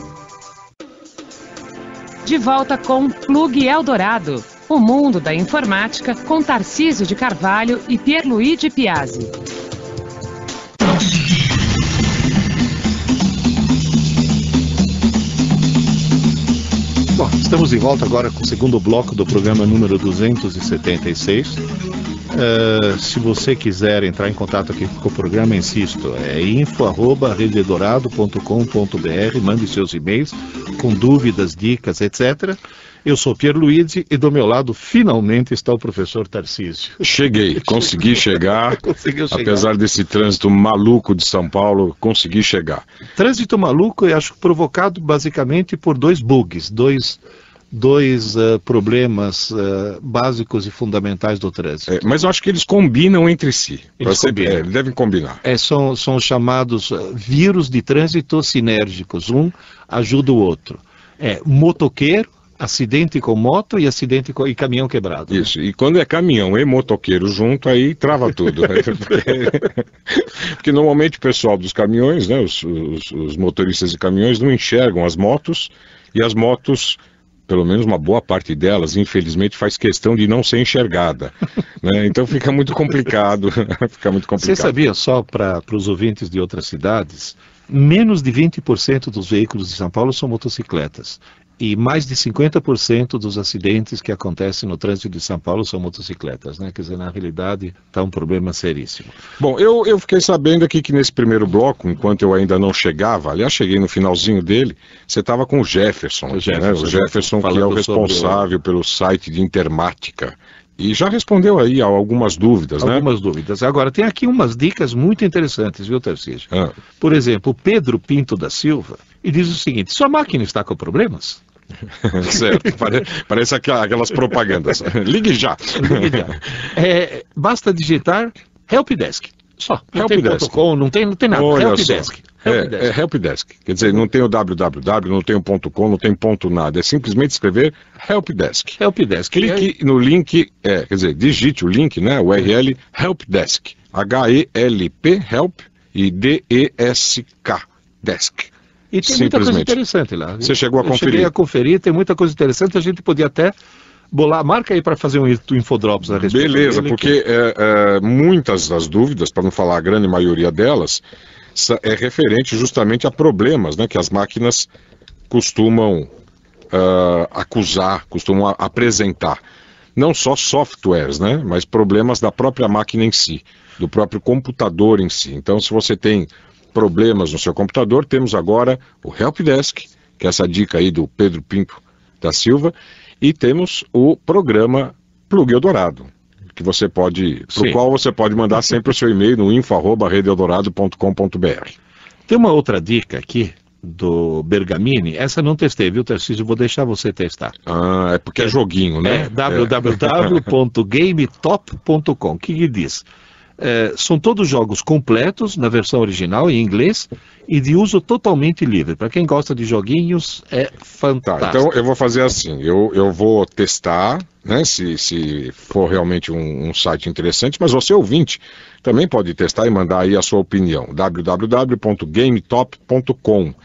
[SPEAKER 1] De volta com Plug Eldorado, o mundo da informática, com Tarcísio de Carvalho e Pierluigi Piazzi.
[SPEAKER 2] Bom, estamos de volta agora com o segundo bloco do programa número 276. Se você quiser entrar em contato aqui com o programa, insisto, é info@redeeldorado.com.br, mande seus e-mails com dúvidas, dicas, etc. Eu sou Pierluigi e do meu lado finalmente está o professor Tarcísio.
[SPEAKER 5] Cheguei, consegui chegar.
[SPEAKER 2] Conseguiu chegar.
[SPEAKER 5] Apesar desse trânsito maluco de São Paulo, consegui chegar.
[SPEAKER 2] Trânsito maluco, eu acho provocado basicamente por dois bugs, dois problemas básicos e fundamentais do trânsito.
[SPEAKER 5] Mas eu acho que eles combinam entre si.
[SPEAKER 2] Eles
[SPEAKER 5] devem combinar.
[SPEAKER 2] São chamados vírus de trânsito sinérgicos, um ajuda o outro. Motoqueiro, acidente com moto e acidente e caminhão quebrado.
[SPEAKER 5] Isso, e quando é caminhão e motoqueiro junto, aí trava tudo. Porque normalmente o pessoal dos caminhões, né, os motoristas de caminhões não enxergam as motos, e as motos, pelo menos uma boa parte delas, infelizmente, faz questão de não ser enxergada. Né? Então fica muito complicado.
[SPEAKER 2] Você sabia, só para os ouvintes de outras cidades, menos de 20% dos veículos de São Paulo são motocicletas. E mais de 50% dos acidentes que acontecem no trânsito de São Paulo são motocicletas, né? Quer dizer, na realidade, está um problema seríssimo.
[SPEAKER 5] Bom, eu fiquei sabendo aqui que nesse primeiro bloco, enquanto eu ainda não chegava, aliás, cheguei no finalzinho dele, você estava com o Jefferson, né? O Jefferson que é o responsável pelo site de Intermática. E já respondeu aí a algumas dúvidas, né?
[SPEAKER 2] Algumas dúvidas. Agora, tem aqui umas dicas muito interessantes, viu, Tarcísio? Por exemplo, o Pedro Pinto da Silva, e diz o seguinte: sua máquina está com problemas?
[SPEAKER 5] Certo, parece aquelas propagandas. Ligue já.
[SPEAKER 2] Ligue já. Basta digitar Helpdesk. Só. Não
[SPEAKER 5] Helpdesk.
[SPEAKER 2] tem .com, não tem nada. Helpdesk.
[SPEAKER 5] É Helpdesk. Quer dizer, não tem o www, não tem o .com, não tem ponto nada. É simplesmente escrever Helpdesk.
[SPEAKER 2] Helpdesk.
[SPEAKER 5] Clique no link, quer dizer, digite o link, né? O URL Helpdesk. H-E-L-P, Help, e D-E-S-K, Desk.
[SPEAKER 2] E tem muita coisa interessante lá.
[SPEAKER 5] Você chegou a conferir?
[SPEAKER 2] Cheguei a conferir, tem muita coisa interessante. A gente podia até bolar, marca aí para fazer um infodrops a respeito.
[SPEAKER 5] Beleza, porque muitas das dúvidas, para não falar a grande maioria delas, é referente justamente a problemas, né, que as máquinas costumam acusar, costumam apresentar. Não só softwares, né, mas problemas da própria máquina em si, do próprio computador em si. Então, se você tem problemas no seu computador, temos agora o Helpdesk, que é essa dica aí do Pedro Pinto da Silva, e temos o programa Plug Eldorado, que você pode, pro qual você pode mandar sempre o seu e-mail no info@redeeldorado.com.br.
[SPEAKER 2] Tem uma outra dica aqui do Bergamini, essa não testei, viu, Tarcísio? Vou deixar você testar.
[SPEAKER 5] É porque é joguinho, né?
[SPEAKER 2] www.gametop.com. O que diz? São todos jogos completos na versão original em inglês e de uso totalmente livre. Para quem gosta de joguinhos, é fantástico.
[SPEAKER 5] Tá, então eu vou fazer assim, eu vou testar, né, se for realmente um site interessante, mas você ouvinte também pode testar e mandar aí a sua opinião. www.gametop.com.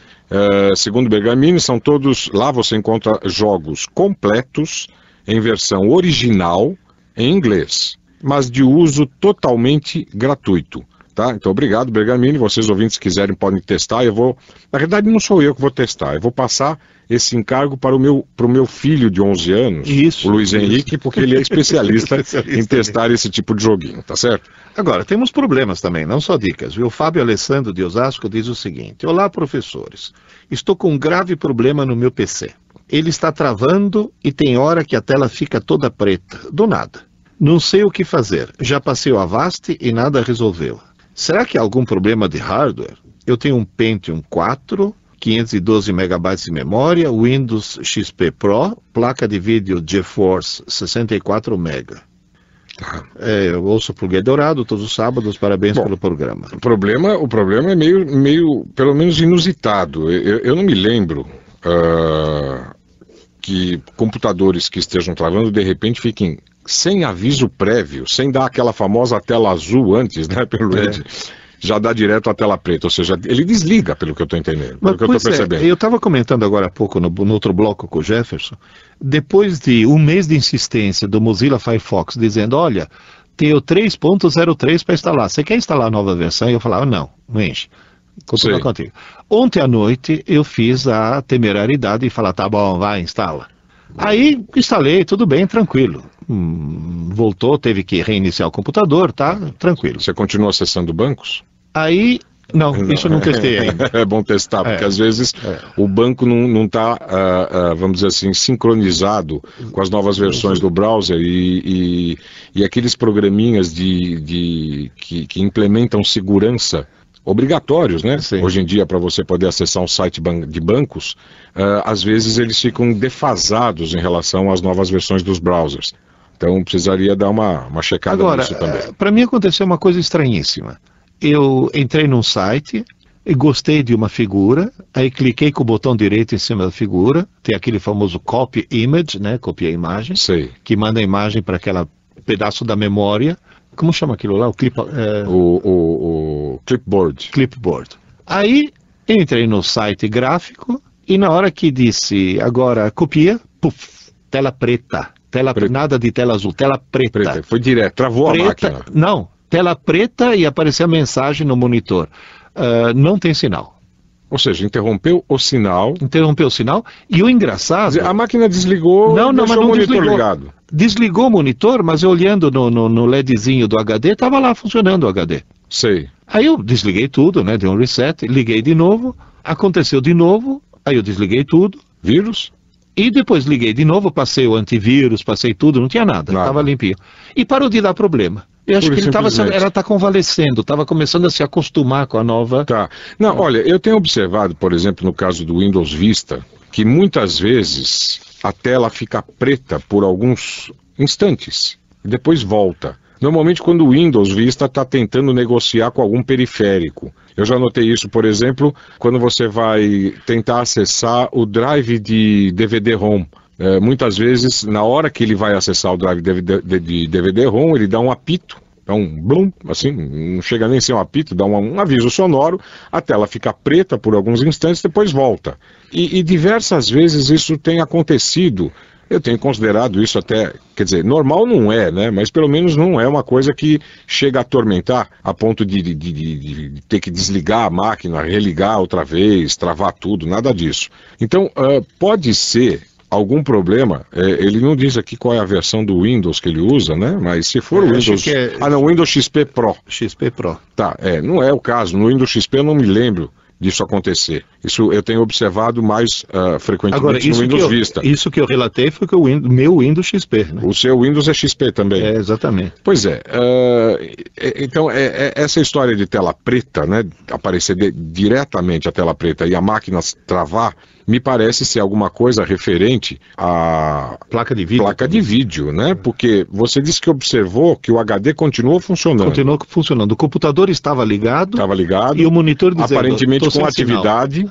[SPEAKER 5] Segundo Bergamini, são todos, lá você encontra jogos completos em versão original em inglês, mas de uso totalmente gratuito, tá? Então, obrigado, Bergamini. Vocês ouvintes, se quiserem, podem testar. Na verdade, não sou eu que vou testar. Eu vou passar esse encargo para o meu filho de 11 anos, o Luiz Henrique, porque ele é especialista em testar esse tipo de joguinho, tá certo?
[SPEAKER 2] Agora, temos problemas também, não só dicas, viu? O Fábio Alessandro de Osasco diz o seguinte: olá, professores. Estou com um grave problema no meu PC. Ele está travando e tem hora que a tela fica toda preta, do nada. Não sei o que fazer. Já passei o Avast e nada resolveu. Será que há algum problema de hardware? Eu tenho um Pentium 4, 512 MB de memória, Windows XP Pro, placa de vídeo GeForce 64 MB. Eu ouço o Plug Eldorado todos os sábados, parabéns pelo programa.
[SPEAKER 5] O problema é meio, pelo menos inusitado. Eu não me lembro que computadores que estejam travando de repente fiquem sem aviso prévio, sem dar aquela famosa tela azul antes, né, pelo Ed, já dá direto a tela preta, ou seja, ele desliga, pelo que eu estou entendendo, pelo que eu estou percebendo.
[SPEAKER 2] Eu estava comentando agora há pouco no outro bloco com o Jefferson, depois de um mês de insistência do Mozilla Firefox dizendo, olha, tem o 3.03 para instalar, você quer instalar a nova versão? E eu falava, não enche. Continua contigo. Ontem à noite eu fiz a temerariedade de falar, tá bom, vai, instala. Aí instalei, tudo bem, tranquilo. Voltou, teve que reiniciar o computador, tá? Tranquilo.
[SPEAKER 5] Você continua acessando bancos?
[SPEAKER 2] Aí, não, isso eu não testei ainda.
[SPEAKER 5] É bom testar, porque às vezes o banco não está, vamos dizer assim, sincronizado com as novas versões do browser e aqueles programinhas que implementam segurança obrigatórios, né?
[SPEAKER 2] Sim.
[SPEAKER 5] Hoje em dia, para você poder acessar um site de bancos, às vezes eles ficam defasados em relação às novas versões dos browsers. Então precisaria dar uma checada nisso também.
[SPEAKER 2] Agora, para mim aconteceu uma coisa estranhíssima. Eu entrei num site e gostei de uma figura, aí cliquei com o botão direito em cima da figura, tem aquele famoso copy image, né? Copiar a imagem, que manda a imagem para aquele pedaço da memória. Como chama aquilo lá? O
[SPEAKER 5] clipboard.
[SPEAKER 2] Clipboard. Aí entrei no site gráfico e na hora que disse agora copia, tela preta. Nada de tela azul, tela preta.
[SPEAKER 5] Foi direto, travou a máquina.
[SPEAKER 2] Não, tela preta e apareceu a mensagem no monitor. Não tem sinal.
[SPEAKER 5] Ou seja, interrompeu o sinal.
[SPEAKER 2] Interrompeu o sinal. E o engraçado...
[SPEAKER 5] A máquina desligou,
[SPEAKER 2] não,
[SPEAKER 5] deixou
[SPEAKER 2] mas não
[SPEAKER 5] o monitor
[SPEAKER 2] desligou.
[SPEAKER 5] ligado.
[SPEAKER 2] Desligou o monitor, mas eu olhando no LEDzinho do HD, estava lá funcionando o HD.
[SPEAKER 5] Sei.
[SPEAKER 2] Aí eu desliguei tudo, né? Dei um reset, liguei de novo, aconteceu de novo, aí eu desliguei tudo.
[SPEAKER 5] Vírus?
[SPEAKER 2] E depois liguei de novo, passei o antivírus, passei tudo, não tinha nada, estava limpinho. E parou de dar problema. Eu acho que ele está convalescendo, estava começando a se acostumar com a nova...
[SPEAKER 5] Tá. Não, olha, eu tenho observado, por exemplo, no caso do Windows Vista, que muitas vezes a tela fica preta por alguns instantes e depois volta. Normalmente quando o Windows Vista está tentando negociar com algum periférico. Eu já notei isso, por exemplo, quando você vai tentar acessar o drive de DVD-ROM. Muitas vezes, na hora que ele vai acessar o drive de DVD-ROM, ele dá um apito, dá um blum, assim, não chega nem a ser um apito, dá um aviso sonoro, a tela fica preta por alguns instantes, depois volta. E diversas vezes isso tem acontecido. Eu tenho considerado isso até, quer dizer, normal não é, né? Mas pelo menos não é uma coisa que chega a atormentar a ponto de ter que desligar a máquina, religar outra vez, travar tudo, nada disso. Então, pode ser algum problema, ele não diz aqui qual é a versão do Windows que ele usa, né? Mas se for o Windows... não, Windows XP Pro.
[SPEAKER 2] XP Pro.
[SPEAKER 5] Tá, não é o caso. No Windows XP eu não me lembro disso acontecer. Isso eu tenho observado mais frequentemente. Agora, no Windows Vista.
[SPEAKER 2] Isso que eu relatei foi que o meu Windows XP. Né?
[SPEAKER 5] O seu Windows é XP também.
[SPEAKER 2] Exatamente.
[SPEAKER 5] Pois é. Então, essa história de tela preta, né, aparecer diretamente a tela preta e a máquina travar, me parece ser alguma coisa referente à
[SPEAKER 2] placa de vídeo.
[SPEAKER 5] Placa de vídeo, né? Porque você disse que observou que o HD continuou funcionando.
[SPEAKER 2] Continuou funcionando. O computador estava ligado.
[SPEAKER 5] Estava ligado.
[SPEAKER 2] E o monitor dizendo...
[SPEAKER 5] Aparentemente com atividade.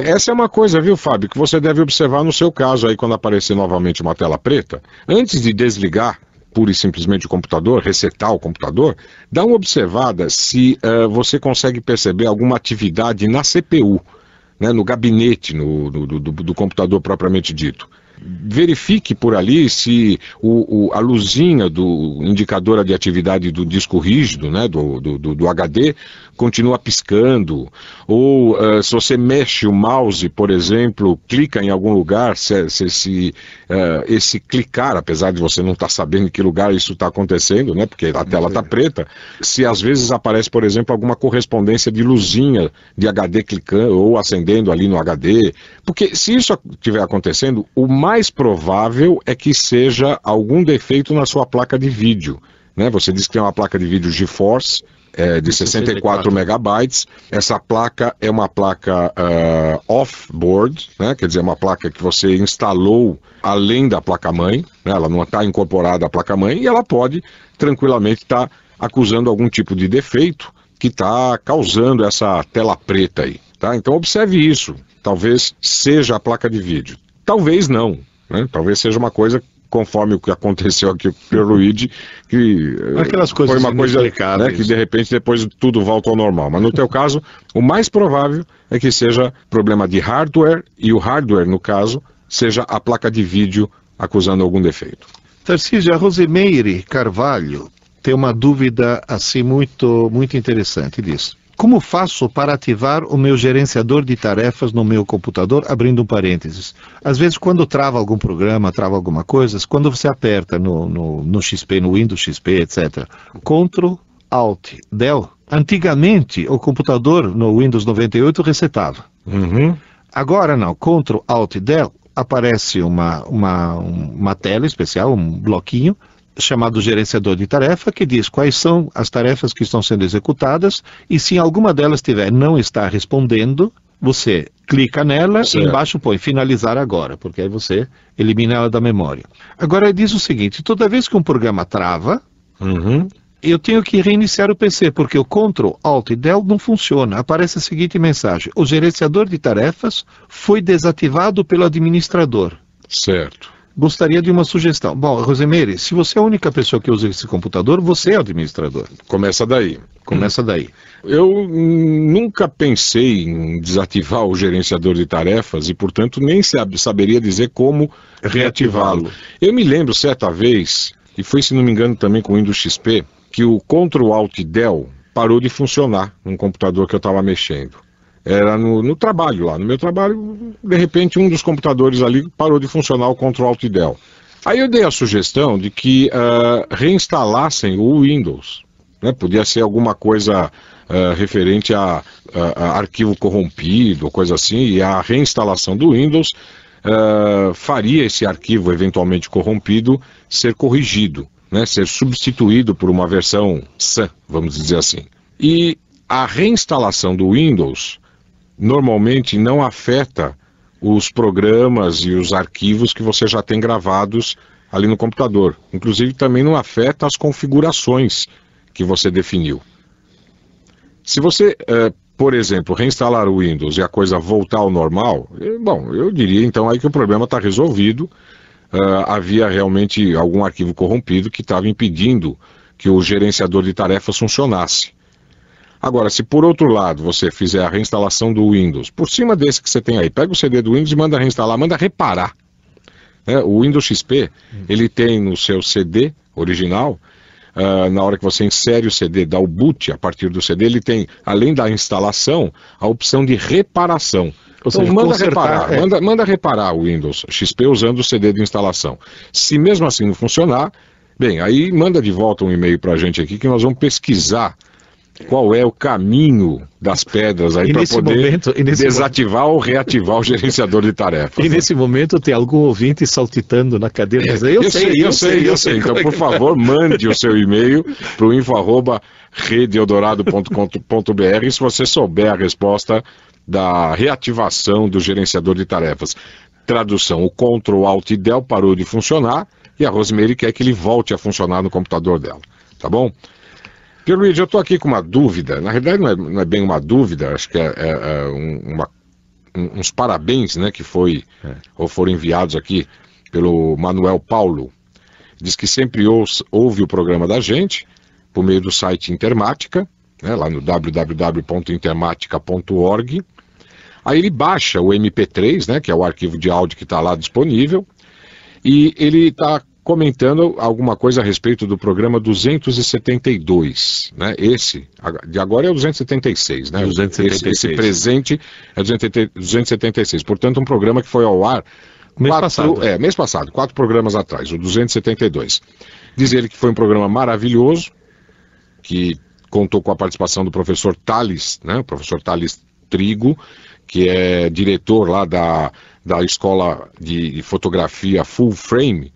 [SPEAKER 5] Essa é uma coisa, viu, Fábio, que você deve observar no seu caso aí, quando aparecer novamente uma tela preta. Antes de desligar pura e simplesmente o computador, resetar o computador, dá uma observada se você consegue perceber alguma atividade na CPU. Né, no gabinete do computador propriamente dito. Verifique por ali se a luzinha do indicador de atividade do disco rígido, né, do HD, continua piscando, ou se você mexe o mouse, por exemplo, clica em algum lugar, esse clicar, apesar de você não estar sabendo em que lugar isso está acontecendo, né, porque a tela está preta, se às vezes aparece, por exemplo, alguma correspondência de luzinha de HD clicando ou acendendo ali no HD, porque se isso estiver acontecendo, o mais provável é que seja algum defeito na sua placa de vídeo, né? Você disse que tem uma placa de vídeo GeForce de 64 megabytes. Essa placa é uma placa off-board, né? Quer dizer, uma placa que você instalou além da placa-mãe, né? Ela não está incorporada à placa-mãe e ela pode tranquilamente estar acusando algum tipo de defeito que está causando essa tela preta aí, tá? Então observe isso. Talvez seja a placa de vídeo. Talvez não, né? Talvez seja uma coisa conforme o que aconteceu aqui com o Pierluigi, que
[SPEAKER 2] aquelas coisas
[SPEAKER 5] foi uma coisa, né, que de repente depois tudo volta ao normal. Mas no teu caso, o mais provável é que seja problema de hardware, e o hardware, no caso, seja a placa de vídeo acusando algum defeito.
[SPEAKER 2] Tarcísio, a Rosemeire Carvalho tem uma dúvida assim muito interessante disso. Como faço para ativar o meu gerenciador de tarefas no meu computador, abrindo um parênteses? Às vezes, quando trava algum programa, trava alguma coisa, quando você aperta no XP, no Windows XP, etc., Ctrl, Alt, Del, antigamente o computador no Windows 98 resetava. Agora não, Ctrl, Alt, Del, aparece uma tela especial, um bloquinho, chamado gerenciador de tarefa, que diz quais são as tarefas que estão sendo executadas, e se alguma delas não está respondendo, você clica nela e embaixo põe finalizar agora, porque aí você elimina ela da memória. Agora diz o seguinte, toda vez que um programa trava, eu tenho que reiniciar o PC, porque o Ctrl, Alt e Del não funciona. Aparece a seguinte mensagem, o gerenciador de tarefas foi desativado pelo administrador.
[SPEAKER 5] Certo.
[SPEAKER 2] Gostaria de uma sugestão. Bom, Rosemeire, se você é a única pessoa que usa esse computador, você é o administrador.
[SPEAKER 5] Começa daí.
[SPEAKER 2] Começa daí.
[SPEAKER 5] Eu nunca pensei em desativar o gerenciador de tarefas e, portanto, nem saberia dizer como reativá-lo. Eu me lembro certa vez, e foi, se não me engano, também com o Windows XP, que o Ctrl Alt Del parou de funcionar num computador que eu estava mexendo. Era no trabalho lá. No meu trabalho, de repente, um dos computadores ali parou de funcionar o Ctrl Alt Del. Aí eu dei a sugestão de que reinstalassem o Windows. Né? Podia ser alguma coisa referente a arquivo corrompido, coisa assim, e a reinstalação do Windows faria esse arquivo eventualmente corrompido ser corrigido, né? Ser substituído por uma versão sã, vamos dizer assim. E a reinstalação do Windows normalmente não afeta os programas e os arquivos que você já tem gravados ali no computador. Inclusive também não afeta as configurações que você definiu. Se você, por exemplo, reinstalar o Windows e a coisa voltar ao normal, bom, eu diria então aí que o problema está resolvido. Havia realmente algum arquivo corrompido que estava impedindo que o gerenciador de tarefas funcionasse. Agora, se por outro lado você fizer a reinstalação do Windows, por cima desse que você tem aí, pega o CD do Windows e manda reinstalar, manda reparar. O Windows XP, ele tem no seu CD original, na hora que você insere o CD, dá o boot a partir do CD, ele tem, além da instalação, a opção de reparação. Então manda reparar, manda reparar o Windows XP usando o CD de instalação. Se mesmo assim não funcionar, bem, aí manda de volta um e-mail para a gente aqui que nós vamos pesquisar qual é o caminho das pedras aí para poder desativar ou reativar o gerenciador de tarefas.
[SPEAKER 2] E nesse momento tem algum ouvinte saltitando na cadeira. Eu sei.
[SPEAKER 5] Então, por favor, mande o seu e-mail para o info@redeeldorado.com.br se você souber a resposta da reativação do gerenciador de tarefas. Tradução, o Ctrl Alt Del parou de funcionar e a Rosemary quer que ele volte a funcionar no computador dela. Tá bom? Pierluigi, eu estou aqui com uma dúvida, na realidade não é bem uma dúvida, acho que uns parabéns, né, que foram enviados aqui pelo Manuel Paulo. Diz que sempre ouve o programa da gente, por meio do site Intermática, né, lá no www.intermatica.org. Aí ele baixa o MP3, né, que é o arquivo de áudio que está lá disponível, e ele está comentando alguma coisa a respeito do programa 272, né? Esse, de agora é o 276, né? 276. Esse presente é o 276, portanto um programa que foi ao ar mês passado, 4 programas atrás, o 272. Diz ele que foi um programa maravilhoso, que contou com a participação do professor Thales, né? O professor Thales Trigo, que é diretor lá da escola de fotografia Full Frame.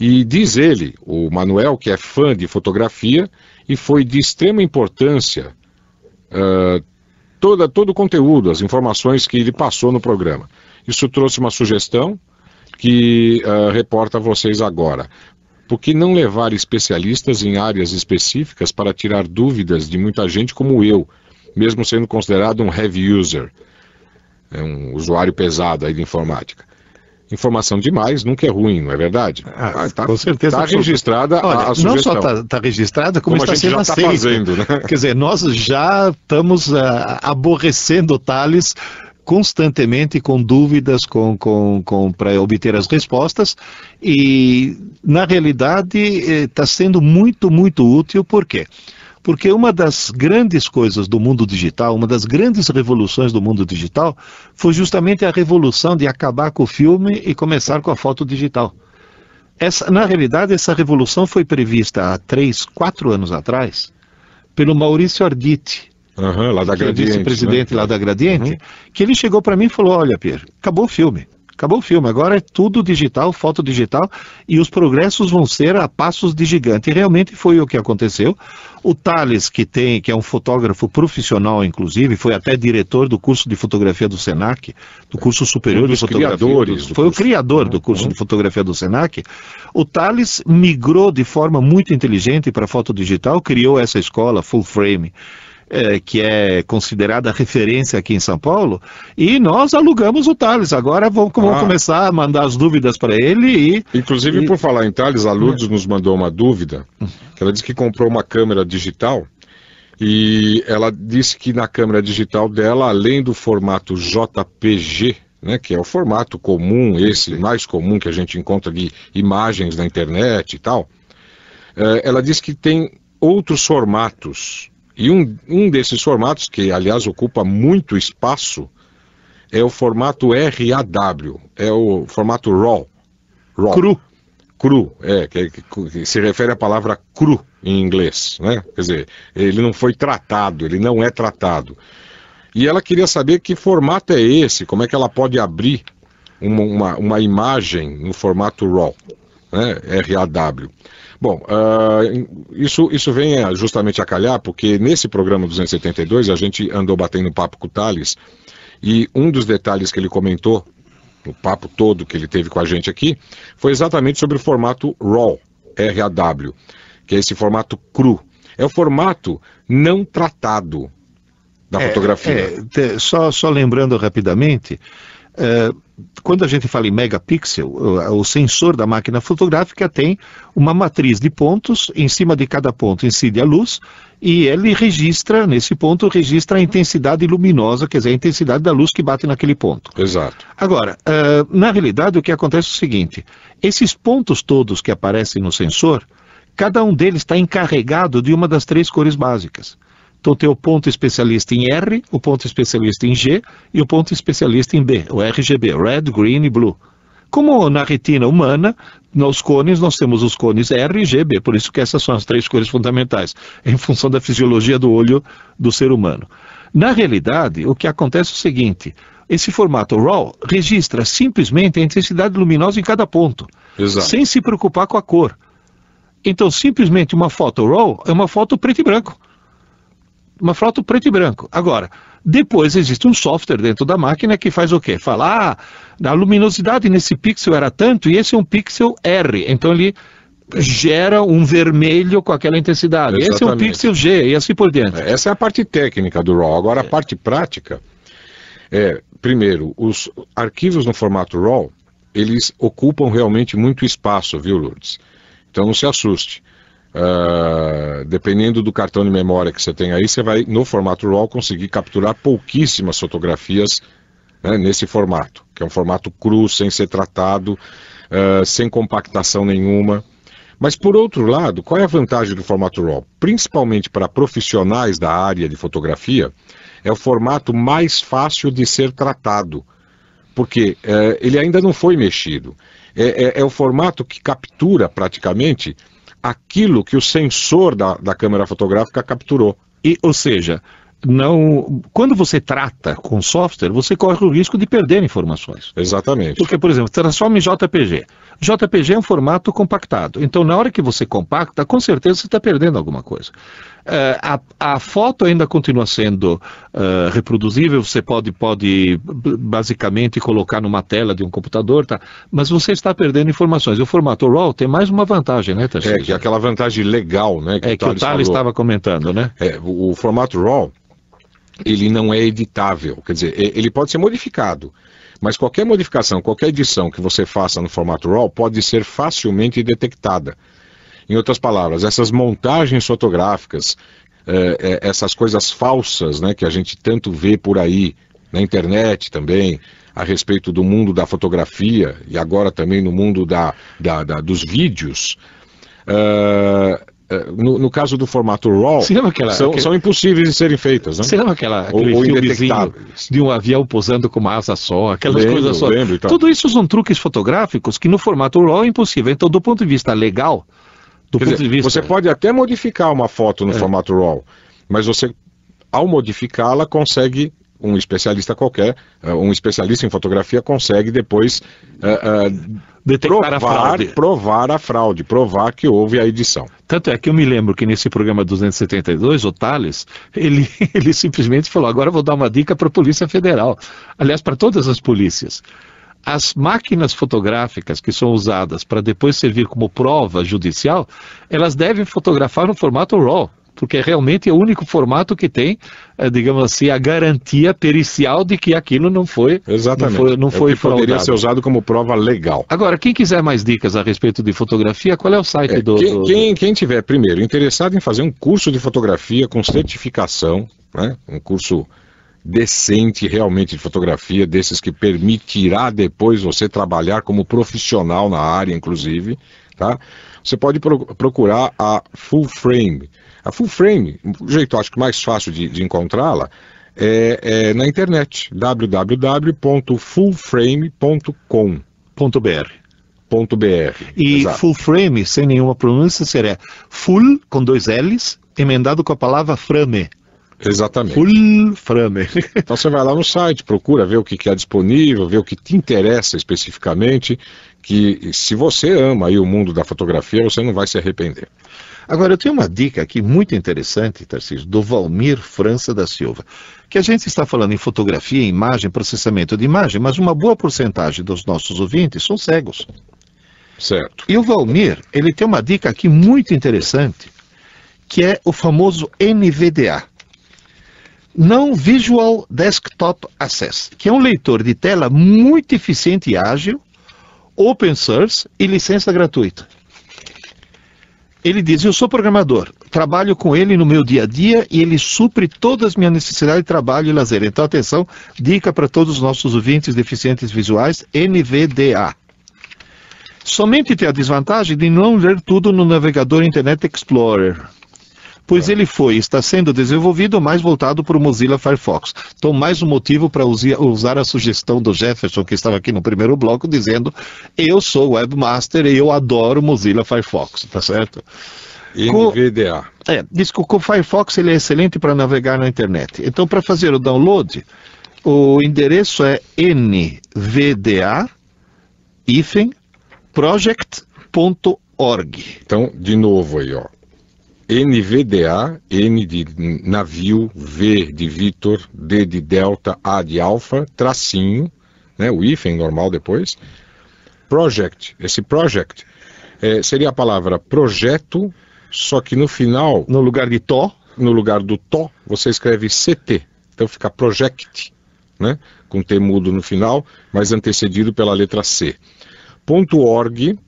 [SPEAKER 5] E diz ele, o Manuel, que é fã de fotografia, e foi de extrema importância todo o conteúdo, as informações que ele passou no programa. Isso trouxe uma sugestão que reporta a vocês agora. Por que não levar especialistas em áreas específicas para tirar dúvidas de muita gente como eu, mesmo sendo considerado um heavy user, um usuário pesado aí de informática? Informação demais nunca é ruim, não é verdade?
[SPEAKER 2] Com certeza.
[SPEAKER 5] Está registrada. Olha,
[SPEAKER 2] a sugestão. Não só está registrada, como está sendo aceita.
[SPEAKER 5] Fazendo, né?
[SPEAKER 2] Quer dizer, nós já estamos aborrecendo o Thales constantemente com dúvidas para obter as respostas, e na realidade está sendo muito, muito útil. Por quê? Porque uma das grandes coisas do mundo digital, uma das grandes revoluções do mundo digital, foi justamente a revolução de acabar com o filme e começar com a foto digital. Na realidade, essa revolução foi prevista há 3, 4 anos atrás, pelo Maurício Arditi,
[SPEAKER 5] lá da Gradiente,
[SPEAKER 2] vice-presidente, né? Lá da Gradiente, que ele chegou para mim e falou: olha, Pierre, acabou o filme. Acabou o filme, agora é tudo digital, foto digital, e os progressos vão ser a passos de gigante. E realmente foi o que aconteceu. O Thales, que é um fotógrafo profissional, inclusive, foi até diretor do curso de fotografia do Senac, do curso superior de fotografia. Foi o criador do curso de fotografia do Senac. O Thales migrou de forma muito inteligente para a foto digital, criou essa escola Full Frame, que é considerada referência aqui em São Paulo, e nós alugamos o Thales. Agora vamos começar a mandar as dúvidas para ele.
[SPEAKER 5] Inclusive, por falar em Thales, a Lourdes nos mandou uma dúvida, que ela disse que comprou uma câmera digital, e ela disse que na câmera digital dela, além do formato JPG, né, que é o formato comum, esse mais comum que a gente encontra de imagens na internet e tal, ela disse que tem outros formatos E um desses formatos, que aliás ocupa muito espaço, é o formato RAW, é o formato RAW.
[SPEAKER 2] Cru.
[SPEAKER 5] Cru, que se refere à palavra cru em inglês, né? Quer dizer, ele não foi tratado, ele não é tratado. E ela queria saber que formato é esse, como é que ela pode abrir uma imagem no formato RAW, né? RAW. Bom, isso vem justamente a calhar, porque nesse programa 272 a gente andou batendo papo com o Thales, e um dos detalhes que ele comentou, o papo todo que ele teve com a gente aqui, foi exatamente sobre o formato RAW, RAW, que é esse formato cru. É o formato não tratado da fotografia.
[SPEAKER 2] Só lembrando rapidamente, quando a gente fala em megapixel, o sensor da máquina fotográfica tem uma matriz de pontos, em cima de cada ponto incide a luz, e ele registra, nesse ponto, registra a intensidade luminosa, quer dizer, a intensidade da luz que bate naquele ponto.
[SPEAKER 5] Exato.
[SPEAKER 2] Agora, na realidade, o que acontece é o seguinte, esses pontos todos que aparecem no sensor, cada um deles está encarregado de uma das 3 cores básicas. Então tem o ponto especialista em R, o ponto especialista em G e o ponto especialista em B, o RGB, Red, Green e Blue. Como na retina humana, nos cones nós temos os cones R e G, B, por isso que essas são as 3 cores fundamentais, em função da fisiologia do olho do ser humano. Na realidade, o que acontece é o seguinte, esse formato RAW registra simplesmente a intensidade luminosa em cada ponto, sem se preocupar com a cor. Então, simplesmente uma foto RAW é uma foto preto e branco. Uma foto preto e branco. Agora, depois existe um software dentro da máquina que faz o quê? Fala, a luminosidade nesse pixel era tanto e esse é um pixel R. Então ele gera um vermelho com aquela intensidade. Exatamente. Esse é um pixel G e assim por diante.
[SPEAKER 5] Essa é a parte técnica do RAW. Agora a parte prática primeiro, os arquivos no formato RAW, eles ocupam realmente muito espaço, viu, Lourdes? Então não se assuste. Dependendo do cartão de memória que você tem aí, você vai, no formato RAW, conseguir capturar pouquíssimas fotografias, né, nesse formato, que é um formato cru, sem ser tratado, sem compactação nenhuma. Mas, por outro lado, qual é a vantagem do formato RAW? Principalmente para profissionais da área de fotografia, é o formato mais fácil de ser tratado, porque ele ainda não foi mexido. É o formato que captura, praticamente, aquilo que o sensor da câmera fotográfica capturou.
[SPEAKER 2] Ou seja, quando você trata com software, você corre o risco de perder informações.
[SPEAKER 5] Exatamente.
[SPEAKER 2] Porque, por exemplo, transforma em JPG. JPG é um formato compactado. Então, na hora que você compacta, com certeza você está perdendo alguma coisa. A foto ainda continua sendo reproduzível, você pode basicamente colocar numa tela de um computador, tá? Mas você está perdendo informações. E o formato RAW tem mais uma vantagem, né, Tarcísio?
[SPEAKER 5] Que é aquela vantagem legal, né?
[SPEAKER 2] Que o Thales estava comentando, né?
[SPEAKER 5] O formato RAW, ele não é editável, quer dizer, ele pode ser modificado, mas qualquer modificação, qualquer edição que você faça no formato RAW pode ser facilmente detectada. Em outras palavras, essas montagens fotográficas, essas coisas falsas, né, que a gente tanto vê por aí, na internet também, a respeito do mundo da fotografia e agora também no mundo dos vídeos, no caso do formato RAW, são impossíveis de serem feitas, né?
[SPEAKER 2] Você lembra aquele filmezinho de um avião posando com uma asa só, aquelas coisas só?
[SPEAKER 5] Então.
[SPEAKER 2] Tudo isso são truques fotográficos que no formato RAW é impossível. Então, do ponto de vista legal,
[SPEAKER 5] você pode até modificar uma foto no formato RAW, mas você, ao modificá-la, consegue, um especialista qualquer, um especialista em fotografia consegue depois provar a fraude, provar que houve a edição.
[SPEAKER 2] Tanto é que eu me lembro que nesse programa 272, o Thales, ele simplesmente falou, agora eu vou dar uma dica para a Polícia Federal, aliás, para todas as polícias. As máquinas fotográficas que são usadas para depois servir como prova judicial, elas devem fotografar no formato RAW, porque realmente é o único formato que tem, digamos assim, a garantia pericial de que aquilo não foi fraudado.
[SPEAKER 5] Poderia ser usado como prova legal.
[SPEAKER 2] Agora, quem quiser mais dicas a respeito de fotografia, qual é o site
[SPEAKER 5] Quem tiver, primeiro, interessado em fazer um curso de fotografia com certificação, né, um curso decente realmente de fotografia, desses que permitirá depois você trabalhar como profissional na área, inclusive, tá? Você pode procurar a Full Frame. A Full Frame, o jeito acho que mais fácil de encontrá-la é na internet, www.fullframe.com.br.
[SPEAKER 2] E
[SPEAKER 5] Exato.
[SPEAKER 2] full frame, sem nenhuma pronúncia, seria full com 2 L's, emendado com a palavra frame.
[SPEAKER 5] Exatamente.
[SPEAKER 2] Full frame.
[SPEAKER 5] Então você vai lá no site, procura ver o que é disponível, ver o que te interessa especificamente, que se você ama aí o mundo da fotografia, você não vai se arrepender.
[SPEAKER 2] Agora, eu tenho uma dica aqui muito interessante, Tarcísio, do Valmir França da Silva, que a gente está falando em fotografia, imagem, processamento de imagem, mas uma boa porcentagem dos nossos ouvintes são cegos.
[SPEAKER 5] Certo.
[SPEAKER 2] E o Valmir, ele tem uma dica aqui muito interessante, que é o famoso NVDA. Non-Visual Desktop Access, que é um leitor de tela muito eficiente e ágil, open source e licença gratuita. Ele diz, eu sou programador, trabalho com ele no meu dia a dia e ele supre todas as minhas necessidades de trabalho e lazer. Então, atenção, dica para todos os nossos ouvintes deficientes visuais, NVDA. Somente tem a desvantagem de não ler tudo no navegador Internet Explorer, pois ele está sendo desenvolvido mais voltado para o Mozilla Firefox. Então, mais um motivo para usar a sugestão do Jefferson, que estava aqui no primeiro bloco, dizendo, eu sou webmaster e eu adoro Mozilla Firefox, tá certo?
[SPEAKER 5] NVDA.
[SPEAKER 2] Diz que o Firefox ele é excelente para navegar na internet. Então, para fazer o download, o endereço é nvda-project.org.
[SPEAKER 5] Então, de novo aí, ó. NVDA, N de navio, V de Vitor, D de Delta, A de Alfa, tracinho, né, o hífen normal depois, project, esse project seria a palavra projeto, só que no final,
[SPEAKER 2] No lugar de to,
[SPEAKER 5] no lugar do to, você escreve CT, então fica project, né, com T mudo no final, mas antecedido pela letra C. .org,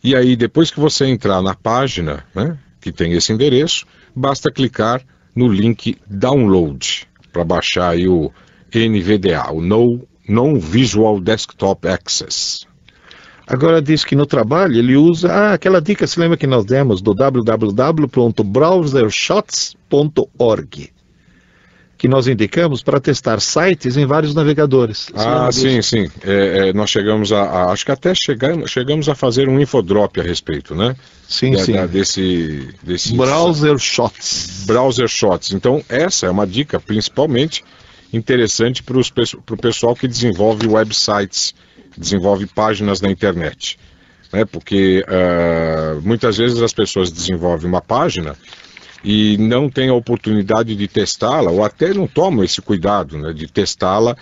[SPEAKER 5] e aí depois que você entrar na página, né, que tem esse endereço, basta clicar no link download para baixar aí o NVDA, o Non-Visual Desktop Access.
[SPEAKER 2] agora diz que no trabalho ele usa aquela dica, se lembra que nós demos do www.browsershots.org, que nós indicamos para testar sites em vários navegadores.
[SPEAKER 5] Sim. Nós chegamos acho que até chegamos a fazer um infodrop a respeito, né?
[SPEAKER 2] Sim.
[SPEAKER 5] Desse
[SPEAKER 2] Browser Shots.
[SPEAKER 5] Browser Shots. Então, essa é uma dica principalmente interessante para o pessoal que desenvolve websites, desenvolve páginas na internet, né? Porque muitas vezes as pessoas desenvolvem uma página e não tem a oportunidade de testá-la, ou até não tomam esse cuidado, né, de testá-la,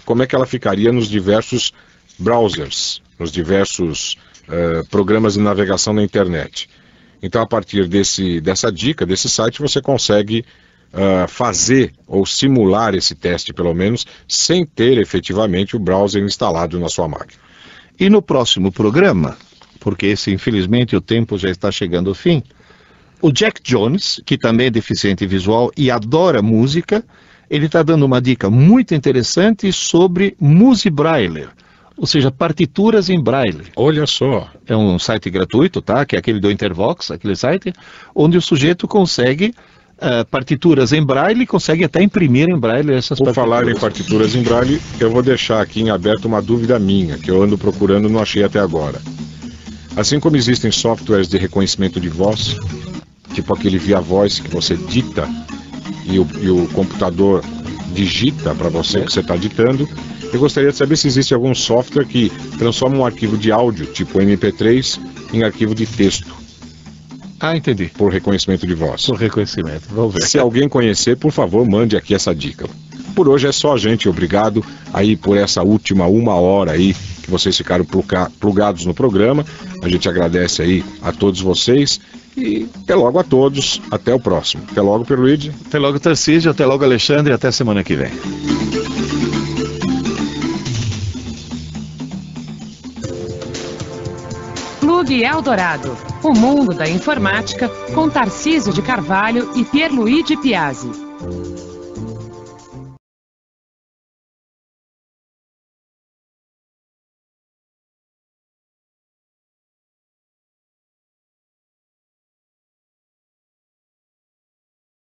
[SPEAKER 5] como é que ela ficaria nos diversos browsers, nos diversos programas de navegação na internet. Então, a partir dessa dica, desse site, você consegue fazer ou simular esse teste, pelo menos, sem ter efetivamente o browser instalado na sua máquina.
[SPEAKER 2] E no próximo programa, porque infelizmente o tempo já está chegando ao fim, o Jack Jones, que também é deficiente visual e adora música, ele está dando uma dica muito interessante sobre MusiBraille, ou seja, partituras em braille.
[SPEAKER 5] Olha só.
[SPEAKER 2] É um site gratuito, tá? Que é aquele do Intervox, aquele site, onde o sujeito consegue partituras em braille, consegue até imprimir em braille essas
[SPEAKER 5] Por
[SPEAKER 2] partituras.
[SPEAKER 5] falar em partituras em braille, eu vou deixar aqui em aberto uma dúvida minha, que eu ando procurando e não achei até agora. Assim como existem softwares de reconhecimento de voz, tipo aquele Via Voice que você dita e o computador digita para você o que você está ditando, eu gostaria de saber se existe algum software que transforma um arquivo de áudio, tipo MP3, em arquivo de texto.
[SPEAKER 2] Entendi.
[SPEAKER 5] Por reconhecimento de voz.
[SPEAKER 2] Por reconhecimento, vamos ver.
[SPEAKER 5] Se alguém conhecer, por favor, mande aqui essa dica. Por hoje é só, gente. Obrigado aí por essa última 1 hora aí que vocês ficaram plugados no programa. A gente agradece aí a todos vocês e até logo a todos. Até o próximo. Até logo, Pierluigi.
[SPEAKER 2] Até logo, Tarcísio. Até logo, Alexandre. Até semana que vem.
[SPEAKER 1] Plug Eldorado, o mundo da informática, com Tarcísio de Carvalho e Pierluigi Piazzi.